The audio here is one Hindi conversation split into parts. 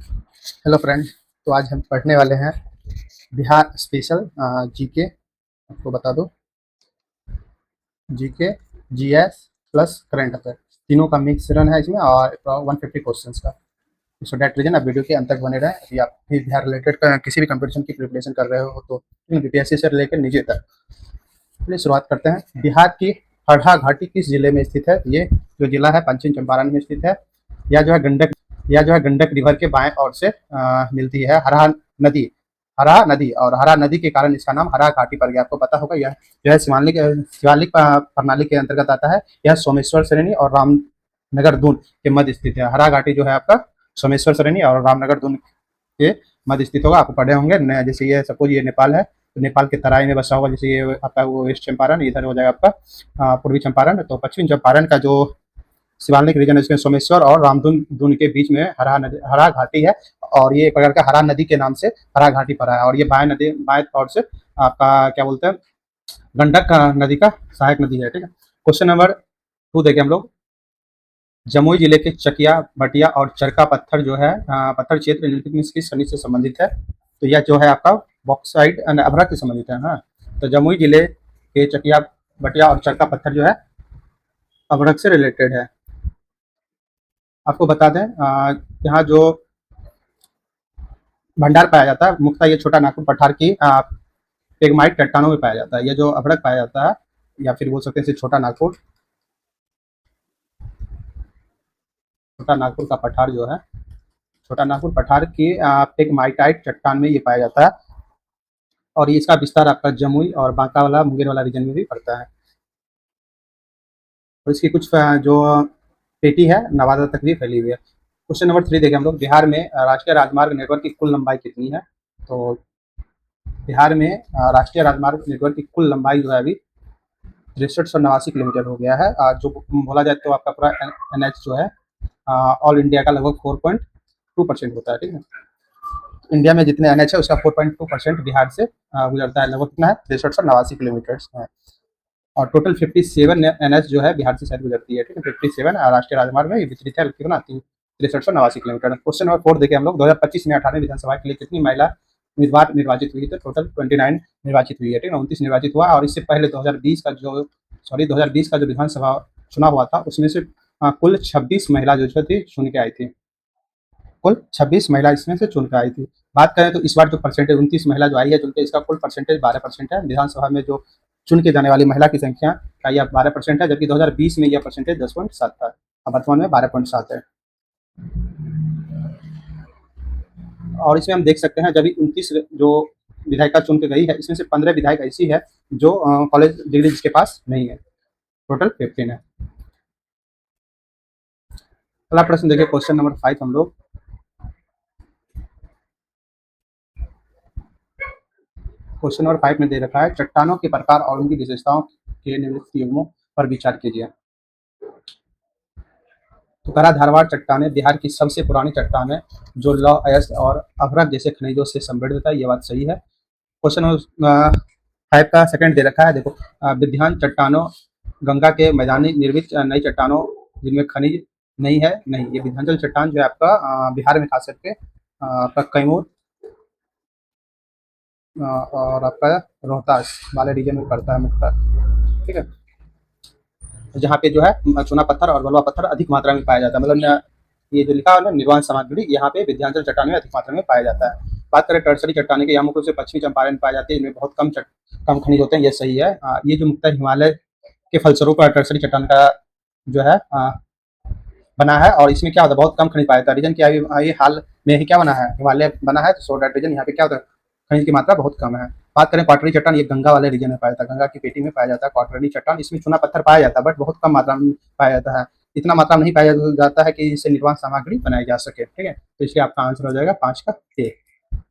Hello friend. तो आज हम पढ़ने वाले हैं बिहार स्पेशल जीके। आपको बता दो, GK, GS plus current affair तीनों का मिश्रण है इसमें, और 150 क्वेश्चंस का। सो डेट रीजन आप वीडियो के अंत तक बने रहें। यदि आप भी बिहार रिलेटेड किसी भी कंपटीशन की प्रिपरेशन कर रहे हो तो बीपीएससी से लेकर नीचे तक। चलिए शुरुआत करते हैं। बिहार की हरहा घाटी किस जिले में स्थित है? ये जो जिला है पश्चिम चंपारण में स्थित है। यह जो है गंडक रिवर के बाएं ओर से मिलती है नदी हरा नदी, और हरा नदी के कारण इसका नाम हरा घाटी पड़ गया। आपको पता होगा, यह जो है शिवालिक प्रणाली के अंतर्गत आता है। यह सोमेश्वर श्रेणी और रामनगर दून के मध्य स्थित है। हरा घाटी जो है आपका सोमेश्वर श्रेणी और रामनगर दून के मध्य स्थित होगा। आपको पढ़े होंगे जैसे ये सपोज ये नेपाल है, तो नेपाल के तराई में बसा होगा। जैसे ये आपका वो वेस्ट चंपारण, इधर हो जाएगा आपका पूर्वी चंपारण। तो पश्चिम चंपारण का जो शिवालिक रीजन है, इसमें सोमेश्वर और रामधुन दून के बीच में हरा घाटी है। और ये एक प्रकार का हरा नदी के नाम से हरा घाटी पड़ा है। और ये बाएं तौर से आपका क्या बोलते हैं, गंडक नदी का सहायक नदी है। ठीक है, क्वेश्चन नंबर 2 देखें हम लोग। जमुई जिले के चकिया, भटिया और चरका पत्थर जो है पत्थर क्षेत्र निम्नलिखित में किस खनिज से संबंधित है? तो यह जो है आपका बॉक्साइट अभ्रक से संबंधित है। हाँ, तो जमुई जिले के चकिया, भटिया और चरका पत्थर जो है अभ्रक से रिलेटेड है। आपको बता दें यहाँ जो भंडार पाया जाता है मुख्यतः ये छोटा नागपुर पठार की पेगमाइट चट्टानों में पाया जाता है। ये जो अभ्रक पाया जाता है, या फिर बोल सकते हैं इसे छोटा नागपुर का पठार जो है, छोटा नागपुर पठार की पेगमाइटाइट चट्टान में ये पाया जाता है। और ये इसका विस्तार आपका जमुई और बांका वाला मुंगेर वाला रीजन में भी पड़ता है। और इसकी कुछ जो पेटी है नवादा तक भी फैली हुई है। क्वेश्चन नंबर 3 देखें हम लोग। बिहार में राष्ट्रीय राजमार्ग नेटवर्क की कुल लंबाई कितनी है? तो बिहार में राष्ट्रीय राजमार्ग नेटवर्क की कुल लंबाई जो है अभी 6389 किलोमीटर हो गया है। जो बोला जाए तो आपका पूरा एनएच जो है ऑल इंडिया का लगभग 4.2% होता है। ठीक है, इंडिया में जितने एनएच है उसका 4.2% बिहार से गुजरता है। लगभग कितना है? 6389 किलोमीटर है। और टोटल 57 एनएच जो है बिहार से शायद गुजरती है। ठीक है, 57 राष्ट्रीय राजमार्ग में ये वितरित है कितना? 6389 किलोमीटर। क्वेश्चन नंबर 4 देखिए हम लोग। 2025 में 18वीं विधानसभा के लिए कितनी महिला उम्मीदवार निर्वाचित हुई? तो टोटल 29 निर्वाचित हुई है। ठीक है, 29 निर्वाचित हुआ। और इससे पहले 2020 का जो विधानसभा चुनाव हुआ था उसमें से कुल 26 महिला जो थी चुन के आई थी। कुल 26 महिला इसमें से चुन के आई थी। बात करें तो इस बार जो परसेंटेज 29 महिला जो आई है चुन के, इसका कुल परसेंटेज 12% है। विधानसभा में जो चुन के जाने वाली महिला की संख्या का यह 12% है, जबकि 2020 में यह परसेंटेज 10.7 था। अब वर्तमान में 12.7 है। और इसमें हम देख सकते हैं जब 29 जो विधायिका चुन के गई है, इसमें से 15 विधायक ऐसी है जो कॉलेज डिग्री जिसके पास नहीं है। टोटल 15 है। अगला प्रश्न देखिए, क्वेश्चन नंबर 5 हम लोग। क्वेश्चन नंबर 5 में दे रखा है, चट्टानों के प्रकार और उनकी विशेषताओं के निम्नलिखित युग्मों पर विचार कीजिए। तुकारा धारवाड़ चट्टानें बिहार की सबसे पुरानी चट्टान है जो लौह अयस्क और अभ्रक जैसे खनिजों से समृद्ध है। ये बात सही है। क्वेश्चन नंबर 5 का सेकंड दे रखा है, देखो। विद्यमान चट्टानों गंगा के मैदानी निर्मित नई चट्टानों जिनमें खनिज नहीं है, नहीं। ये विंध्याचल चट्टान जो है आपका बिहार में खास करके आपका कैमूर और आपका रोहतास वाले रीजन में पड़ता है मुख्यतः। ठीक है, जहाँ पे जो है चूना पत्थर और बलुआ पत्थर अधिक मात्रा में पाया जाता है। मतलब ये जो लिखा है ना निर्वाण सामग्री, यहाँ पे विंध्याचल चट्टान में अधिक मात्रा में पाया जाता है। बात करें टर्सरी चट्टानें की, यहाँ मुख्य रूप से पश्चिमी चंपारण में पाई जाती है। इनमें बहुत कम खनिज होते हैं, ये सही है। ये जो मुख्यतः हिमालय के फलस्वरूप टर्सरी चट्टान का जो है बना है। और इसमें क्या होता है, बहुत कम खनिज पाया जाता है। रीजन क्या है, ये हाल में ही क्या बना है, हिमालय बना है। तो सो दैट रीजन यहाँ पे क्या होता है, खनिज की मात्रा बहुत कम है। बात करें क्वाटरनी चट्टान, ये गंगा वाले रीजन में पाया जाता है, गंगा की पेटी में पाया जाता है क्वाटरनी चट्टान। इसमें चूना पत्थर पाया जाता है बट बहुत कम मात्रा में पाया जाता है। इतना मात्रा में नहीं पाया जाता है कि इससे निर्माण सामग्री बनाई जा सके। ठीक है, तो इसलिए आपका आंसर हो जाएगा 5 का ए।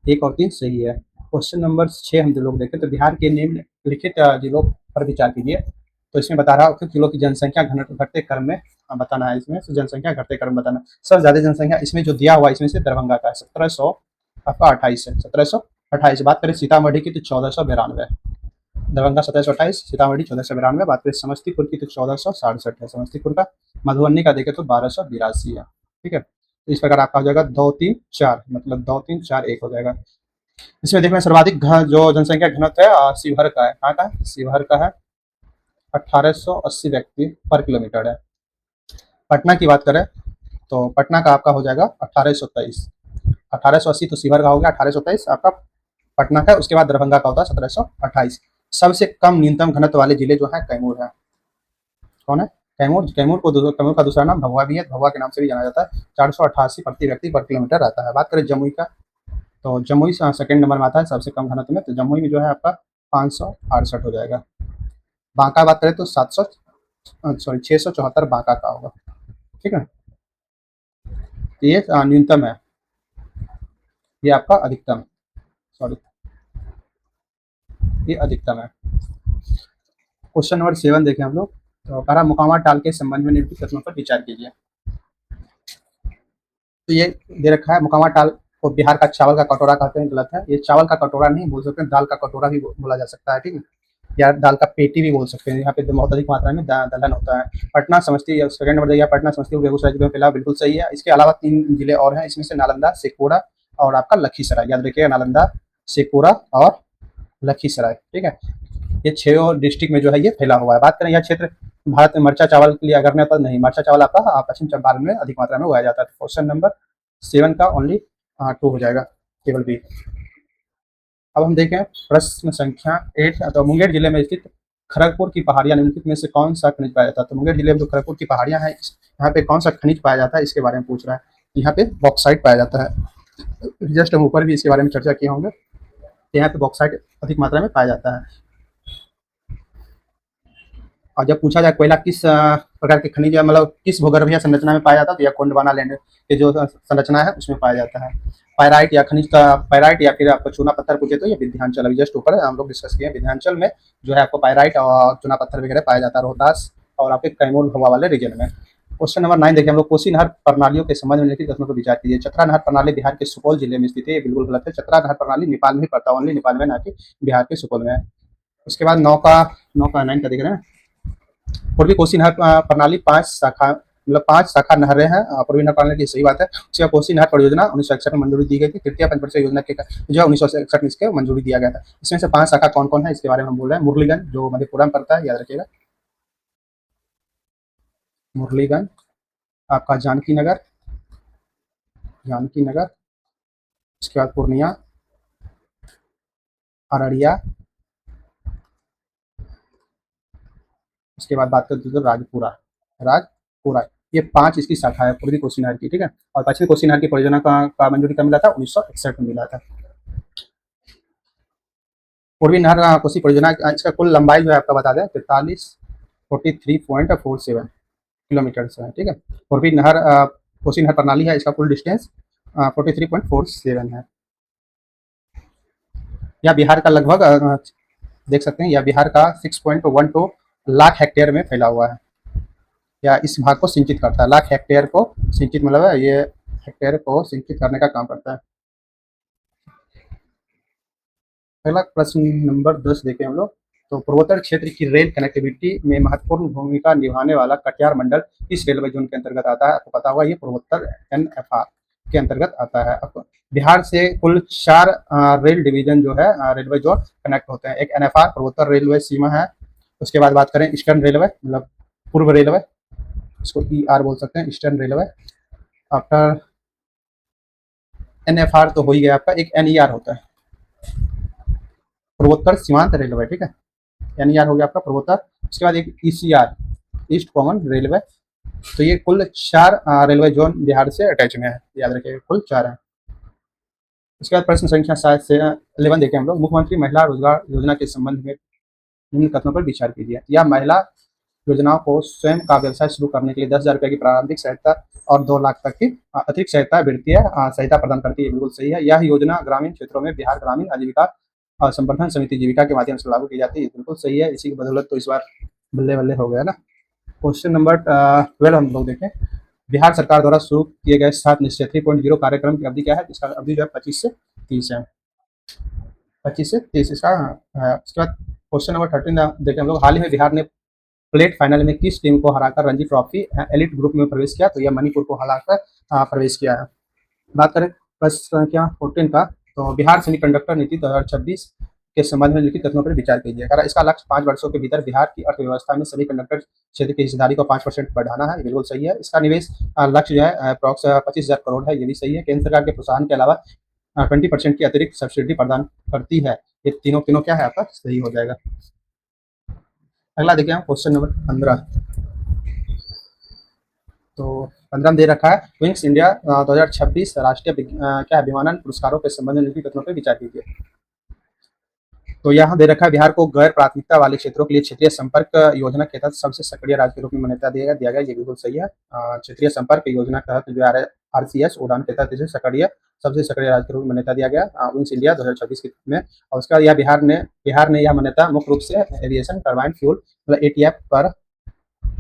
1 और 3 सही है। क्वेश्चन नंबर 6 हम जो लोग देखें, तो बिहार के निम्नलिखित जिलों पर विचार कीजिए। तो इसमें बता रहा हूँ कि जिलों की जनसंख्या घटते क्रम में बताना है। इसमें जनसंख्या घटते क्रम बताना। सबसे ज्यादा जनसंख्या इसमें जो दिया हुआ है इसमें से दरभंगा का है, 1728 है, 1728। बात करें सीतामढ़ी की तो 1492। दरभंगा 1728, सीतामढ़ी 1492। बात करें समस्तीपुर की तो 1467 है समस्तीपुर का। मधुबनी का देखें तो 1282 है। ठीक है, तो इस प्रकार आपका हो जाएगा 2 3 4, मतलब 2 3 4 1 हो जाएगा। इसमें देख रहे हैं सर्वाधिक जो जनसंख्या घनत्व है शिवहर का है। कहाँ का है? शिवहर का है। 1880 व्यक्ति पर किलोमीटर है। पटना की बात करें तो पटना का आपका हो जाएगा 1823। 1880 तो शिवहर का हो गया, 1823 आपका पटना का। उसके बाद दरभंगा का होता है 1728। सबसे कम न्यूनतम घनत्व वाले जिले जो है कैमूर है। कौन है? कैमूर। कैमूर का दूसरा नाम भभुआ भी है, भभुआ के नाम से भी जाना जाता है। 488 प्रति व्यक्ति पर किलोमीटर रहता है। बात करें जमुई का तो जमुई सेकंड नंबर में आता है सबसे कम घनत्व में। तो जमुई में जो है आपका 568 हो जाएगा। बांका बात करें तो 674 बांका का होगा। ठीक है, तो ये न्यूनतम है, ये आपका अधिकतम, सॉरी ये अधिकतम है। क्वेश्चन नंबर 7 देखें हम लोग। तो कहा मुकामा टाल के संबंध में निम्नलिखित कथनों पर विचार कीजिए। तो ये दे रखा है मुकामा टाल को बिहार का चावल का कटोरा कहते हैं, गलत है। ये चावल का कटोरा नहीं बोल सकते, दाल का कटोरा भी बोला जा सकता है। ठीक है, या दाल का पेटी भी बोल सकते हैं। यहाँ पे बहुत अधिक मात्रा में दलहन होता है। पटना समस्ती सेकंड नंबर दिया, पटना समस्तीपुर बेगूसराय जिले में फैला, बिल्कुल सही है। इसके अलावा 3 जिले और हैं, इसमें से नालंदा, शेखपुरा और आपका लखीसराय। याद रखिएगा, नालंदा, शेखपुरा और लखीसराय। ठीक है, ये 6 डिस्ट्रिक्ट में जो है ये फैला हुआ है। बात करें यह क्षेत्र भारत में मरचा चावल के लिए अगर नहीं, पर नहीं, मरचा चावल आपका पश्चिम चंपारण में अधिक मात्रा में उगाया जाता है। क्वेश्चन नंबर 7 का ओनली 2 हो जाएगा, केवल बी। अब हम देखें प्रश्न संख्या 8। तो मुंगेर जिले में स्थित खड़गपुर की पहाड़ियां निम्नलिखित में से कौन सा खनिज पाया जाता है? तो मुंगेर जिले में जो खड़गपुर की पहाड़ियां हैं, यहाँ पे कौन सा खनिज पाया जाता है इसके बारे में पूछ रहा है। यहाँ पे बॉक्साइट पाया जाता है। जस्ट हम ऊपर भी इसके बारे में चर्चा किए होंगे। यहाँ पे बॉक्साइट अधिक मात्रा में पाया जाता है। और जब पूछा जाए कोयला किस प्रकार के खनिज मतलब किस भूगर्भीय संरचना में पाया जाता है, तो यह गोंडवाना लैंड के जो संरचना है उसमें पाया जाता है। पायराइट या खनिज का पायराइट या फिर आपको चूना पत्थर पूछे तो ये विंध्याचल, अभी जस्ट ऊपर हम लोग डिस्कस किए। विंध्याचल में जो है आपको पायराइट और चूना पत्थर वगैरह पाया जाता है, रोहतास और आपके कैमूर हवा वाले रीजन में। क्वेश्चन नंबर 9 देखिए हम लोग। कोसी नहर प्रणालियों के संबंध में निम्नलिखित कथनों पर विचार कीजिए। चतरा नहर प्रणाली बिहार के सुपौल जिले में स्थित है, ये बिल्कुल गलत है। चतरा नहर प्रणाली नेपाल में ही पड़ता है, ओनली नेपाल में, ना कि बिहार के सुपौल में। उसके बाद 9 का 9 का देख रहे हैं। पूर्वी कोसी नहर प्रणाली 5 शाखा, मतलब 5 शाखा नहरें हैं पूर्वी नहर प्रणाली की, सही बात है। उसके बाद कोसी नहर परियोजना 1961 में मंजूरी दी गई थी। तृतीय पंचवर्षीय योजना के जो है 1961 में इसके मंजूरी दिया गया था। इसमें से 5 शाखा कौन कौन है इसके बारे में हम बोल रहे हैं। मुरलीगंज जो मधेपुरा में पड़ता है, याद रखिएगा, मुरलीगंज, आपका जानकी नगर, उसके बाद पूर्णिया, अररिया, उसके बाद बात करते हैं राजपुरा। ये 5 इसकी शाखा है पूर्वी कोसी नहर की। ठीक है, और पश्चिमी कोसी नहर की परियोजना का मंजूरी कब मिला था? 1961 में मिला था। पूर्वी नहर कोसी परियोजना इसका कुल लंबाई जो है आपका बता दें 43.47 किलोमीटर है। ठीक है, पूर्वी नहर कोसी नहर प्रणाली है, इसका कुल डिस्टेंस 43.47 है। यह बिहार का लगभग देख सकते हैं, यह बिहार का 6.12 लाख हेक्टेयर में फैला हुआ है, या इस भाग को सिंचित करता है। लाख हेक्टेयर को सिंचित मतलब है ये हेक्टेयर को सिंचित करने का काम करता है। अगला प्रश्न नंबर 10 देखें हम लोग। तो पूर्वोत्तर क्षेत्र की रेल कनेक्टिविटी में महत्वपूर्ण भूमिका निभाने वाला कटिहार मंडल किस रेलवे जोन के अंतर्गत आता है? आपको पता होगा, ये पूर्वोत्तर NFR के अंतर्गत आता है। अब बिहार से कुल 4 रेल डिवीजन जो है रेलवे जोन कनेक्ट होते हैं। एक NFR पूर्वोत्तर रेलवे सीमा है। उसके बाद बात करें ईस्टर्न रेलवे, मतलब पूर्व रेलवे, इसको ER बोल सकते हैं, ईस्टर्न रेलवे। आफ्टर NFR तो हो ही गया आपका, एक NER होता है, पूर्वोत्तर सीमांत रेलवे। ठीक है, NER हो गया आपका पूर्वोत्तर। उसके बाद एक ECR, ईस्ट कॉमन रेलवे। तो ये कुल 4 रेलवे जोन बिहार से अटैच में है, याद रखिए कुल 4 है। उसके बाद प्रश्न संख्या 7 से 11 देखें हम लोग। मुख्यमंत्री महिला रोजगार योजना के संबंध में निम्न कथनों पर विचार कीजिए। यह महिला योजनाओं को स्वयं का व्यवसाय शुरू करने के लिए 10,000 रुपये की प्रारंभिक सहायता और 2 लाख तक की अतिरिक्त सहायता वित्तीय सहायता प्रदान करती है, बिल्कुल सही है। यह योजना ग्रामीण क्षेत्रों में बिहार ग्रामीण आजीविका संवर्धन समिति जीविका के माध्यम से लागू की जाती है, बिल्कुल सही है। इसी की बदौलत तो इस बार बल्ले बल्ले हो गया ना। क्वेश्चन नंबर 12 हम लोग देखें। बिहार सरकार द्वारा शुरू किए गए 7 निश्चय 3.0 कार्यक्रम की अवधि क्या है? इसका अवधि जो है 25 से 30 है, 25 से 30 इसका है। उसके बाद क्वेश्चन नंबर 13 देखें हम लोग। हाल ही में बिहार ने प्लेट फाइनल में किस टीम को हराकर रणजी ट्रॉफी एलिट ग्रुप में प्रवेश किया? तो यह मणिपुर को हराकर प्रवेश किया है। बात करें प्रश्न संख्या 14 का, तो बिहार सेमीकंडक्टर नीति 2026 के संबंध में निम्नलिखित कथनों पर विचार कीजिए। कह रहा है, इसका लक्ष्य 5 वर्षों के भीतर बिहार की अर्थव्यवस्था में सेमीकंडक्टर क्षेत्र की हिस्सेदारी को 5% बढ़ाना है। ये बिल्कुल सही है। इसका निवेश लक्ष्य जो है अप्रॉक्स 25,000 करोड़ है। ये भी सही है। केंद्र सरकार के प्रोत्साहन के अलावा 20% की अतिरिक्त सब्सिडी प्रदान करती है। ये तीनों तीनों क्या है आपका सही हो जाएगा। अगला देखिए हम क्वेश्चन नंबर 15। तो 15 में दे रखा है, विंग्स इंडिया 2026 राष्ट्रीय क्या है विमानन पुरस्कारों के संबंध में निम्नलिखित कथनों पर विचार कीजिए। तो यहाँ दे रखा है, बिहार को गैर प्राथमिकता वाले क्षेत्रों के लिए क्षेत्रीय संपर्क योजना के तहत सबसे सक्रिय राज्य के रूप में मान्यता दिया गया। ये बिल्कुल सही है। क्षेत्रीय संपर्क योजना के तहत जो RCS उड़ान के तहत इसे सबसे सक्रिय राज्य के रूप में मान्यता दिया गया विंग्स इंडिया 2026 में। और उसका यह बिहार ने यह मान्यता मुख्य रूप से एविएशन टरबाइन फ्यूल मतलब ATF पर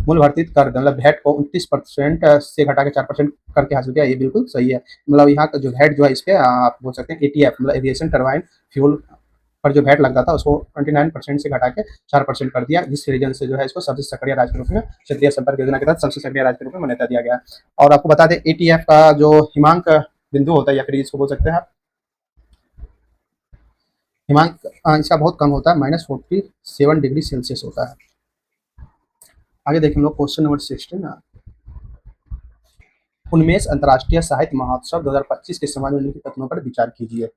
मूल वर्धित कर मतलब वैट को 29% से घटा के 4% करके हासिल किया। ये बिल्कुल सही है। मतलब यहाँ का जो वैट जो है इस पे आप बोल सकते हैं ATF मतलब एविएशन टरबाइन फ्यूल पर जो वैट लगता था उसको 29% से घटा के 4% कर दिया, जिस रीजन से जो है इसको सबसे सक्रिय राज्य के रूप में क्षेत्रीय संपर्क योजना के तहत सबसे सक्रिय राज्य के रूप में मान्यता दिया गया। और आपको बता दें ATF का जो हिमांक बिंदु होता है या फिर इसको बोल सकते हैं आप हिमांक इसका बहुत कम होता है, -47 डिग्री सेल्सियस होता है। आगे देखें हम लोग क्वेश्चन नंबर 16। उन्मेष अंतर्राष्ट्रीय साहित्य महोत्सव 2025 के संबंध में निम्नलिखित कथनों पर विचार कीजिए।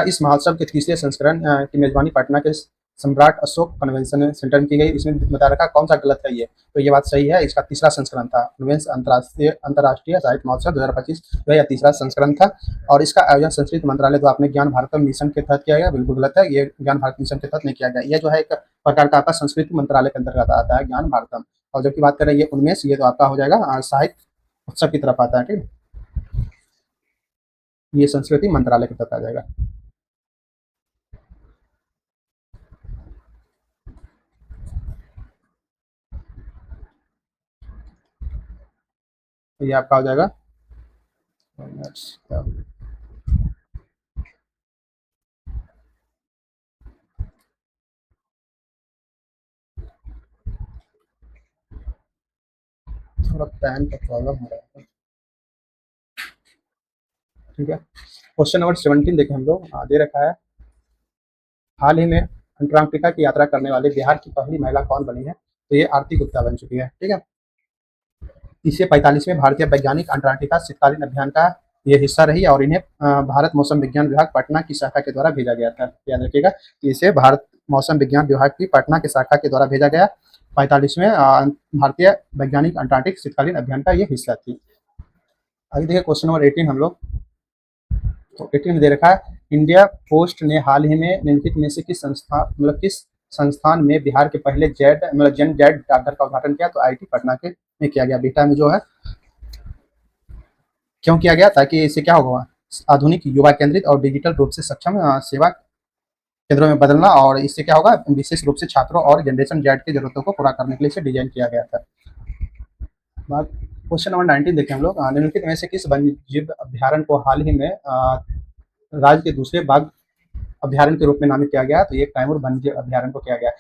इस महोत्सव के तीसरे संस्करण की मेजबानी पटना के सम्राट अशोक कन्वेंशन सेंटर में की गई। इसमें बता रखा कौन सा गलत है ये, तो ये बात सही है। इसका तीसरा संस्करण था। उन्मेष अंतर्राष्ट्रीय साहित्य महोत्सव 2025 जो यह तीसरा संस्करण था। और इसका आयोजन संस्कृति मंत्रालय द्वारा अपने ज्ञान भारतम मिशन के तहत किया गया। बिल्कुल गलत है, ये ज्ञान भारत मिशन के तहत नहीं किया गया। यह जो है एक प्रकार का आपका संस्कृति मंत्रालय के अंतर्गत आता है ज्ञान भारतम। और जबकि बात करें ये उन्मेष, ये तो आपका हो जाएगा साहित्य उत्सव की तरफ आता है। ठीक, ये संस्कृति मंत्रालय के तहत आ जाएगा। ये आपका हो जाएगा थोड़ा पैन का प्रॉब्लम हो रहा है। ठीक है, क्वेश्चन नंबर 17 देखें हम लोग। दे रखा है, हाल ही में अंटार्कटिका की यात्रा करने वाले बिहार की पहली महिला कौन बनी है? तो ये आरती गुप्ता बन चुकी है। ठीक है, इसे 45वें भारतीय वैज्ञानिक अंटार्कटिका शीतकालीन अभियान का ये हिस्सा रही और इन्हें भारत मौसम विज्ञान विभाग पटना की शाखा के द्वारा भेजा गया था। याद रखिएगा, इसे भारत मौसम विज्ञान विभाग की पटना की शाखा के द्वारा भेजा गया। 45वें भारतीय वैज्ञानिक अंटार्कटिक शीतकालीन अभियान का ये हिस्सा थी। आगे देखिए क्वेश्चन नंबर 18 हम लोग। तो 18 में दे रखा है, इंडिया पोस्ट ने हाल ही में निम्नलिखित में से किस संस्थान में बिहार के पहले जेन जेड डाकघर का उद्घाटन किया? तो IIT पटना के में किया गया। बिहटा में जो है क्यों किया गया? ताकि इससे क्या होगा, आधुनिक युवा केंद्रित और डिजिटल रूप से सक्षम सेवा केंद्रों में बदलना, और इससे क्या होगा, विशेष रूप से छात्रों और जनरेशन जेड की जरूरतों को पूरा करने के लिए इसे डिजाइन किया गया था। क्वेश्चन नंबर 19 देखें हम लोग। निम्नलिखित में से किस वन्यजीव अभ्यारण्य को हाल ही में राज्य के दूसरे बाघ अभ्यारण्य के रूप में नामित किया गया? तो ये कैमूर वन्यजीव अभ्यारण्य को किया गया।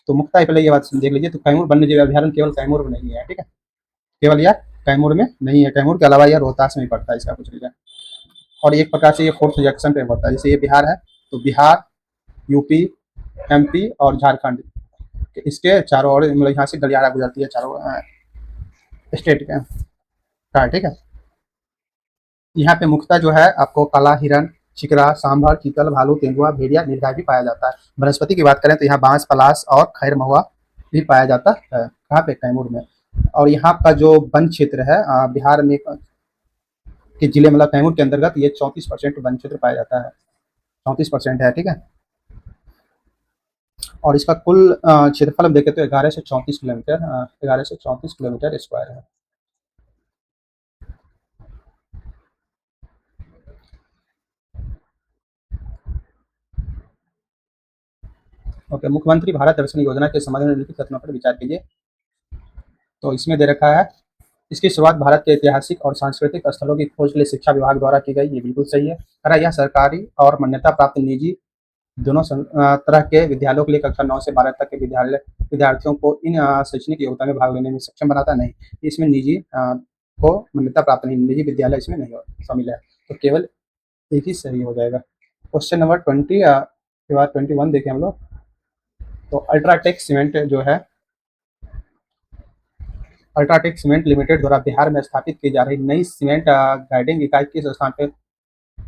तो मुक्ता पहले ये बात देख लीजिए, तो कैमूर वन्यजीव अभ्यारण्य केवल कैमूर में नहीं है। ठीक है, केवल यह कैमूर में नहीं है, कैमूर के अलावा यह रोहतास में पड़ता है, इसका कुछ रीजन। और एक प्रकार से ये 4th जंक्शन पे पड़ता है। जैसे ये बिहार है, तो बिहार, यूपी, MP और झारखंड, इसके चारों ओर मतलब यहाँ से गलियारा गुजरती है चारों स्टेट का। ठीक है, यहाँ पे मुख्यतः जो है आपको काला हिरन, चिकरा, सांभर, चीतल, भालू, तेंदुआ, भेड़िया, नीलगाय भी पाया जाता है। वनस्पति की बात करें तो यहाँ बांस, पलाश और खैर महुआ भी पाया जाता है। कहाँ पे? कैमूर में। और यहाँ का जो वन क्षेत्र है बिहार में के जिले मतलब कैमूर के अंतर्गत ये 34% वन क्षेत्र पाया जाता है। 34% है। ठीक है, और इसका कुल क्षेत्रफल हम देखें तो 11 से 34 किलोमीटर 11 से 34 किलोमीटर स्क्वायर है। ओके, मुख्यमंत्री भारत दर्शन योजना के संबंध में निम्नलिखित कथनों पर विचार कीजिए। तो इसमें दे रखा है, इसकी शुरुआत भारत के ऐतिहासिक और सांस्कृतिक स्थलों की खोज के लिए शिक्षा विभाग द्वारा की गई। ये बिल्कुल सही है। यह सरकारी और मान्यता प्राप्त निजी दोनों तरह के विद्यालयों के लिए कक्षा 9 से 12 तक के विद्यार्थियों को इन शैक्षणिक योग्यता में भाग लेने में सक्षम बनाता नहीं। इसमें निजी को मान्यता प्राप्त नहीं, निजी विद्यालय इसमें नहीं शामिल है, तो केवल एक ही सही हो जाएगा। क्वेश्चन नंबर 20 के बाद 21 देखें हम लोग। तो अल्ट्राटेक सीमेंट जो है, अल्ट्राटेक सीमेंट लिमिटेड द्वारा बिहार में स्थापित की जा रही नई सीमेंट ग्राइंडिंग इकाई किस स्थान पे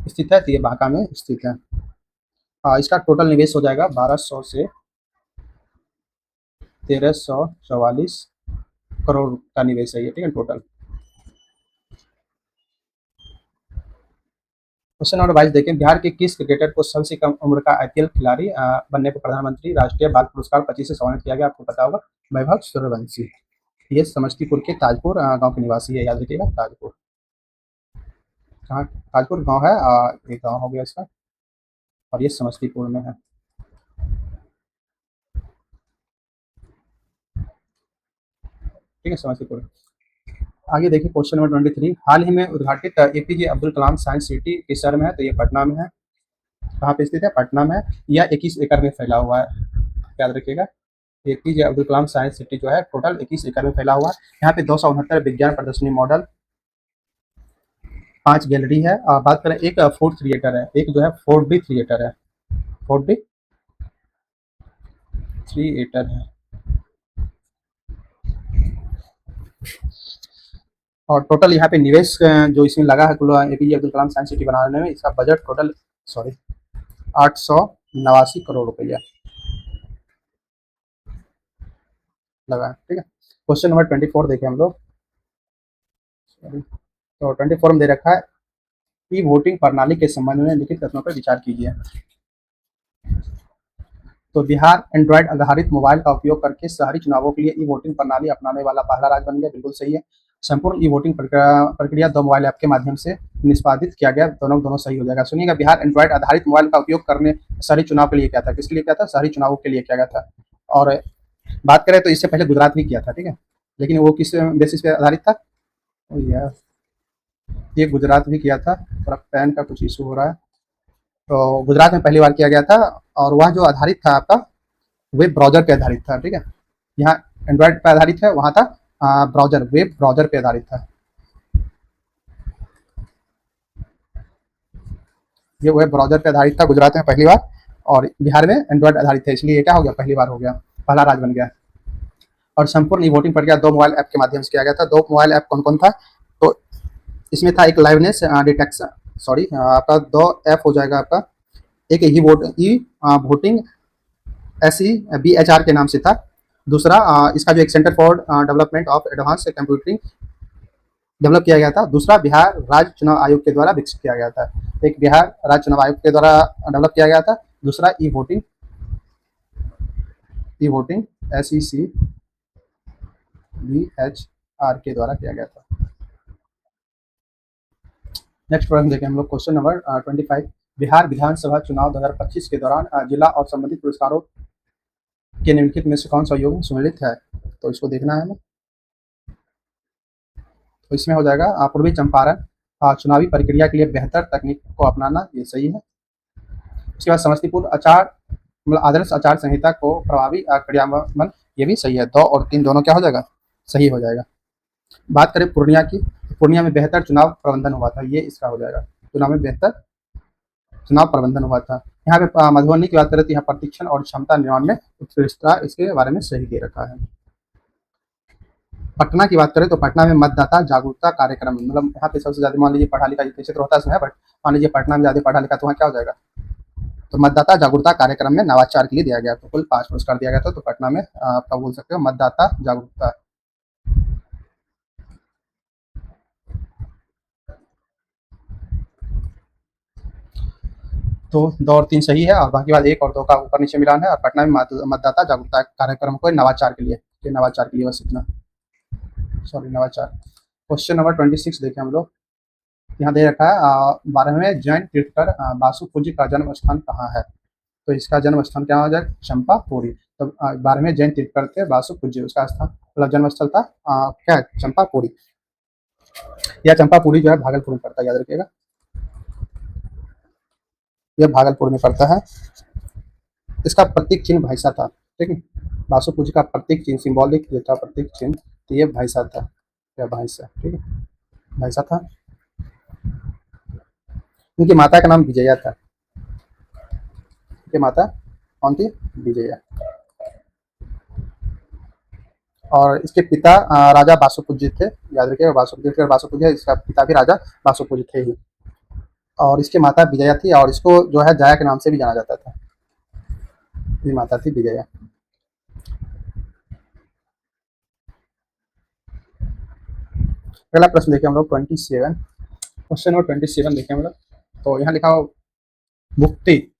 स्थित है? तो ये बांका में स्थित है। इसका टोटल निवेश हो जाएगा 1200 से 1344 करोड़ का निवेश है ये, ठीक है, टोटल। क्वेश्चन नंबर 22 देखें। बिहार के किस क्रिकेटर को सबसे कम उम्र का आईपीएल खिलाड़ी बनने पर प्रधानमंत्री राष्ट्रीय बाल पुरस्कार 25 से सम्मानित किया गया? आपको पता होगा, वैभव सूर्यवंशी। ये समस्तीपुर के ताजपुर गांव के निवासी है, याद रखिएगा, ताजपुर। कहाँ ताजपुर गांव है, एक गांव हो गया इसका, और ये समस्तीपुर में है। ठीक है, समस्तीपुर। आगे देखिए क्वेश्चन नंबर 23। हाल ही में उद्घाटित APJ Abdul Kalam science city किस शहर में है? तो ये पटना में है। कहाँ पे स्थित है? पटना में। यह 21 एकड़ में फैला हुआ है, याद रखिएगा। APJ Abdul Kalam science city जो है टोटल 21 एकड़ में फैला हुआ है। यहाँ पे 269 विज्ञान प्रदर्शनी मॉडल, 5 गैलरी है। बात करें, एक फूड थिएटर है, एक जो है 4D थिएटर है, 4D थिएटर है। और टोटल यहाँ पे निवेश जो इसमें लगा है APJ Abdul Kalam science city बनाने में, इसका बजट टोटल 889 करोड़ रुपया लगा है, ठीक है। क्वेश्चन नंबर 24 देखें हम लोग। तो 24 में दे रखा है, ई वोटिंग प्रणाली के संबंध में लिखित कथनों पर विचार कीजिए। तो बिहार एंड्रॉयड आधारित मोबाइल का उपयोग करके शहरी चुनावों के लिए ई वोटिंग प्रणाली अपनाने वाला पहला राज्य बन गया, बिल्कुल सही है। संपूर्ण ई वोटिंग प्रक्रिया 2 मोबाइल ऐप के माध्यम से निष्पादित किया गया, दोनों सही हो जाएगा। सुनिएगा, बिहार एंड्रॉयड आधारित मोबाइल का उपयोग करने शहरी चुनाव के लिए क्या था? किसके लिए क्या था? शहरी चुनावों के लिए किया गया था। और बात करें तो इससे पहले गुजरात भी किया था, ठीक है, लेकिन वो किस बेसिस पे आधारित था? ये गुजरात भी किया था, थोड़ा पैन का कुछ इशू हो रहा है। तो गुजरात में पहली बार किया गया था, और वह जो आधारित था आपका वेब ब्राउजर पे आधारित था, ठीक है। यहाँ एंड्रॉयड पे आधारित है, वहाँ था ब्राउजर, वेब ब्राउजर पे आधारित था। ये वेब ब्राउजर पे आधारित था गुजरात में पहली बार, और बिहार में एंड्रॉयड आधारित है, इसलिए ये क्या हो गया? पहली बार हो गया, पहला राज्य बन गया। और संपूर्ण ई वोटिंग प्रक्रिया 2 मोबाइल ऐप के माध्यम से किया गया था। 2 मोबाइल ऐप कौन कौन था? तो इसमें था एक लाइवनेस डिटेक्शन, सॉरी आपका 2 ऐप हो जाएगा आपका। एक ई वोटिंग SEBHR के नाम से था। दूसरा इसका जो एक centre for development of advance computing develop किया गया था। दूसरा बिहार राज्य चुनाव आयोग के द्वारा विकसित किया गया था। एक बिहार राज्य चुनाव आयोग के द्वारा डेवलप किया गया था, दूसरा ई वोटिंग SECBHR के द्वारा किया गया था। नेक्स्ट प्रश्न देखें हम लोग, क्वेश्चन नंबर 25। बिहार विधानसभा चुनाव 2025 के दौरान जिला और संबंधित पुरस्कारों के निम्नलिखित में से कौन सा योग सम्मिलित है? तो इसको देखना है हमें। तो इसमें हो जाएगा पूर्वी चंपारण चुनावी प्रक्रिया के लिए बेहतर तकनीक को अपनाना, ये सही है। उसके बाद समस्तीपुर आदर्श आचार संहिता को प्रभावी क्रियान्वयन, ये भी सही है। 2 और 3 दोनों क्या हो जाएगा? सही हो जाएगा। बात करें पूर्णिया की, पूर्णिया में बेहतर चुनाव प्रबंधन हुआ था, ये इसका हो जाएगा। चुनाव में बेहतर चुनाव प्रबंधन हुआ था। यहाँ पे मधुबनी की बात करें तो यहाँ प्रशिक्षण और क्षमता निर्माण में उत्कृष्टता, इसके बारे में सही दे रखा है। पटना की बात करें तो पटना में मतदाता जागरूकता कार्यक्रम, मतलब यहाँ पे सबसे ज्यादा, मान लीजिए पढ़ा लिखा क्षेत्र होता है, बट मान लीजिए पटना में ज्यादा पढ़ा लिखा, तो वहाँ क्या हो जाएगा? तो मतदाता जागरूकता कार्यक्रम में नवाचार के लिए दिया गया, तो कुल 5 पुरस्कार दिया गया था। तो पटना में आपका बोल सकते हो मतदाता जागरूकता। तो 2 और 3 सही है, और बाकी बात 1 और 2 का ऊपर नीचे मिलान है। और पटना में मतदाता जागरूकता कार्यक्रम को नवाचार के लिए बस इतना, सॉरी, नवाचार। क्वेश्चन नंबर 26 देखें हम लोग। यहाँ दे रखा है 12वें जैन तीर्थकर बासु पूज्य का जन्म स्थान कहाँ है? तो इसका जन्म स्थान क्या हो जाएगा? चंपापुरी। तो 12वें जैन तीर्थकर थे बासु पूज्य, उसका स्थान मतलब जन्म स्थल था क्या? चंपापुरी। यह चंपापुरी जो है भागलपुर में पड़ता है, याद रखिएगा, यह भागलपुर में पड़ता है। इसका प्रतीक चिन्ह भैंसा था, ठीक है। बासु पूजी का प्रतीक चिन्ह सिंबॉलिक जो था प्रतीक चिन्ह, तो ये भैंसा था या भैंसा, ठीक है, भैंसा था। इनकी माता का नाम विजया था, इनकी माता कौन थी? विजया। और इसके पिता राजा बासुपूज्य थे, याद रखिएगा बासुपूज्य बासुपूज्य, इसका पिता भी राजा बासुपूज्य थे ही। और इसकी माता विजया थी और इसको जो है जया के नाम से भी जाना जाता था, इसकी माता थी विजया। अगला प्रश्न देखिए हम लोग 27, क्वेश्चन नंबर 27 देखें हम लोग। तो यहाँ लिखा हो भुक्ति,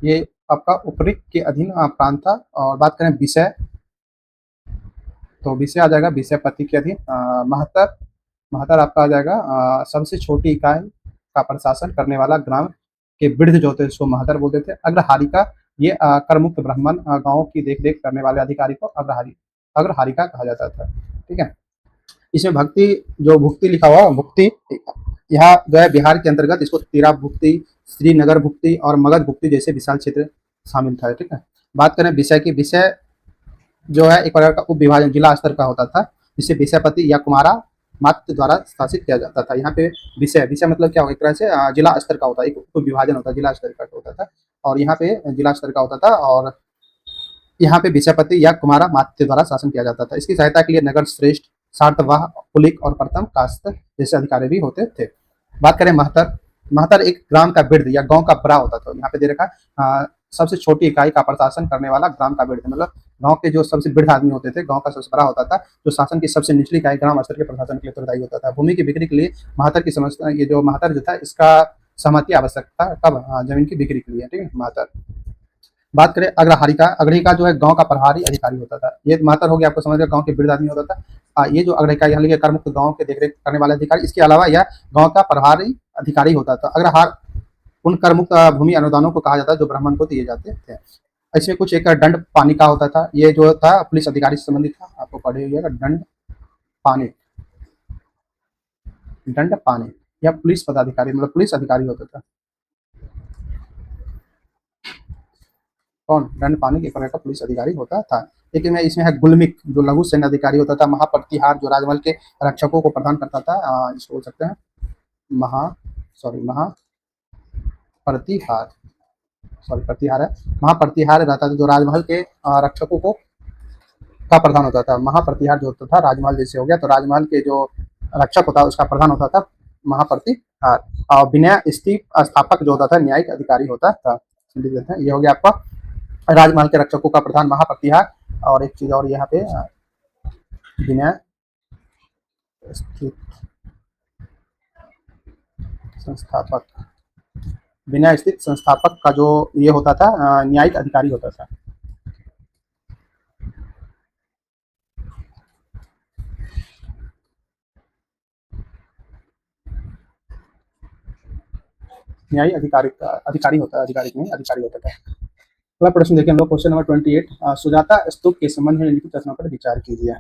ये आपका उपरिक्त के अधीन प्रांत था। और बात करें विषय, तो विषय आ जाएगा विषय पति के अधीन। महत्तर, महत्तर आपका आ जाएगा सबसे छोटी इकाई का प्रशासन करने वाला ग्राम के वृद्ध जो होते हैं इसको महत्तर बोलते थे। अग्रहारिका, ये करमुक्त ब्राह्मण गांवों की देख रेख करने वाले अधिकारी को अग्रहारिका कहा जाता था, ठीक है। इसमें भक्ति जो भुक्ति लिखा हुआ भुक्ति, यहाँ जो है बिहार के अंतर्गत इसको तिरा भुक्ति, श्रीनगर भुक्ति और मगध भुक्ति जैसे विशाल क्षेत्र शामिल था, ठीक है। बात करें विषय की, विषय जो है एक प्रकार का उप विभाजन जिला स्तर का होता था, जिसे विषयपति या कुमारा मात्र द्वारा शासित किया जाता था। यहाँ पे विषय, विषय मतलब क्या हो, एक तरह से जिला स्तर का होता है, एक उप विभाजन होता है, जिला स्तर का होता था। और यहाँ पे जिला स्तर का होता था और यहाँ पे विषयपति या कुमारा मात्य द्वारा शासन किया जाता था। इसकी सहायता के लिए नगर श्रेष्ठ, सातवाह, पुलिक और प्रथम कास्त जैसे अधिकारी भी होते थे। बात करें महतर, महतर एक ग्राम का वृद्ध या गांव का बड़ा होता था। यहाँ पे दे रखा सबसे छोटी इकाई का प्रशासन करने वाला ग्राम का वृद्ध, मतलब गांव के जो सबसे वृद्ध आदमी होते थे, गांव का सबसे बड़ा होता था, जो शासन की सबसे निचली इकाई ग्राम स्तर के प्रशासन के लिए उत्तरदायी होता था। भूमि की बिक्री के लिए महतर की समस्या, ये जो महतर जो था इसका सहमति आवश्यक था कब, जमीन की बिक्री के लिए, ठीक है, महतर। बात करें अग्रहारिका, अग्रहिका जो है गांव का प्रभारी अधिकारी होता था। ये महत्तर हो गया, आपको समझ गया, गांव के वृद्ध आदमी होता था। ये जो अग्रहिका यहाँ लिखे कर्मुक्त गांव के देखरेख करने वाले अधिकारी, इसके अलावा यह गांव का प्रभारी अधिकारी होता था। अग्रहार उन करमुक्त भूमि अनुदानों को कहा जाता है जो ब्राह्मण को दिए जाते थे। इसमें कुछ एक दंड पानी का होता था, ये जो था पुलिस अधिकारी से संबंधित था, आपको पढ़े हुए दंड पानी, दंड पानी या पुलिस पदाधिकारी, मतलब पुलिस अधिकारी होता था। कौन? दंड पानी के प्रकार का पुलिस अधिकारी होता था। लेकिन में इसमें है गुलमिक, जो लघु सैन्य अधिकारी होता था। महाप्रतिहार जो राजमहल के रक्षकों को प्रदान करता था, इसको बोल सकते हैं महाप्रतिहार, सॉरी प्रतिहार है, महाप्रतिहार रहता था जो राजमहल के रक्षकों को का प्रधान होता था। महाप्रतिहार जो होता था, राजमहल जैसे हो गया तो राजमहल के जो रक्षक होता है उसका प्रधान होता था महाप्रतिहार। और विनय स्थापक जो होता था न्यायिक अधिकारी होता था। लिख देते हैं, ये हो गया आपका राजमहल के रक्षकों का प्रधान महाप्रतिहार। और एक चीज और यहाँ पे विनय स्थित संस्थापक, विनय स्थित संस्थापक का जो ये होता था न्यायिक अधिकारी होता था। न्यायिक अधिकारी होता है, अधिकारी नहीं, अधिकारी होता था। अगला प्रश्न देखिए हम लोग, क्वेश्चन नंबर 28, सुजाता स्तूप के संबंध में निम्नलिखित कथनों पर विचार कीजिए।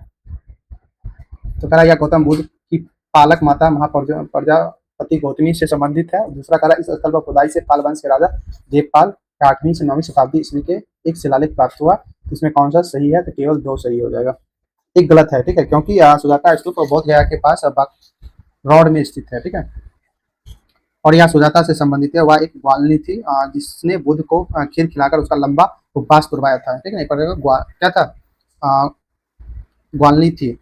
तो कह रहा है गौतम बुद्ध की पालक माता महाप्रजापति गौतमी से संबंधित है। दूसरा कह रहा है इस स्थल पर खुदाई से पाल वंश के राजा देवपाल के 8वीं से 9वीं शताब्दी ईस्वी के एक शिलालेख प्राप्त हुआ। इसमें कौन सा सही है? तो केवल 2 सही हो जाएगा, एक गलत है, ठीक है, क्योंकि सुजाता स्तूप बोध गया के पास रॉड में स्थित है, ठीक है। और यह सुजाता से संबंधित है, वह एक ग्वालिनी थी जिसने बुद्ध को खीर खिलाकर उसका लंबा उपवास तुरवाया था, ठीक है। क्या था? ग्वालिनी थी।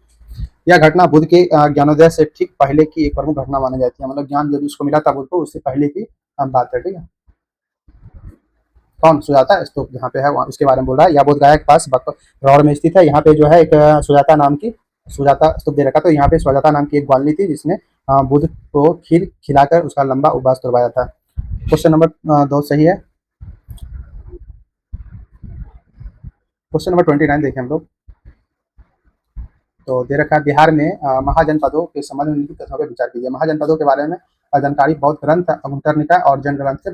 यह घटना बुद्ध के ज्ञानोदय से ठीक पहले की एक प्रमुख घटना मानी जाती है, मतलब ज्ञान जब उसको मिला था बुद्ध को उससे पहले की बात है, ठीक है। कौन? सुजाता स्तूप जहाँ पे है वहाँ उसके बारे में बोल रहा है। यह बोध गया के पास रॉड में स्थित है। यहाँ पे जो है एक सुजाता नाम की, सुजाता स्तूप दे रखा, तो यहाँ पे सुजाता नाम की एक ग्वालिनी थी जिसने बुद्ध को खीर खिलाकर उसका लंबा उपवास तुरवाया था। क्वेश्चन नंबर 2 सही है। क्वेश्चन नंबर 29 देखें हम लोग। तो दे रखा है बिहार में महाजनपदों के संबंध में निम्नलिखित कथनों पर विचार कीजिए। महाजनपदों के बारे में जानकारी बौद्ध ग्रंथ अंगुत्तर निकाय और जैन ग्रंथ से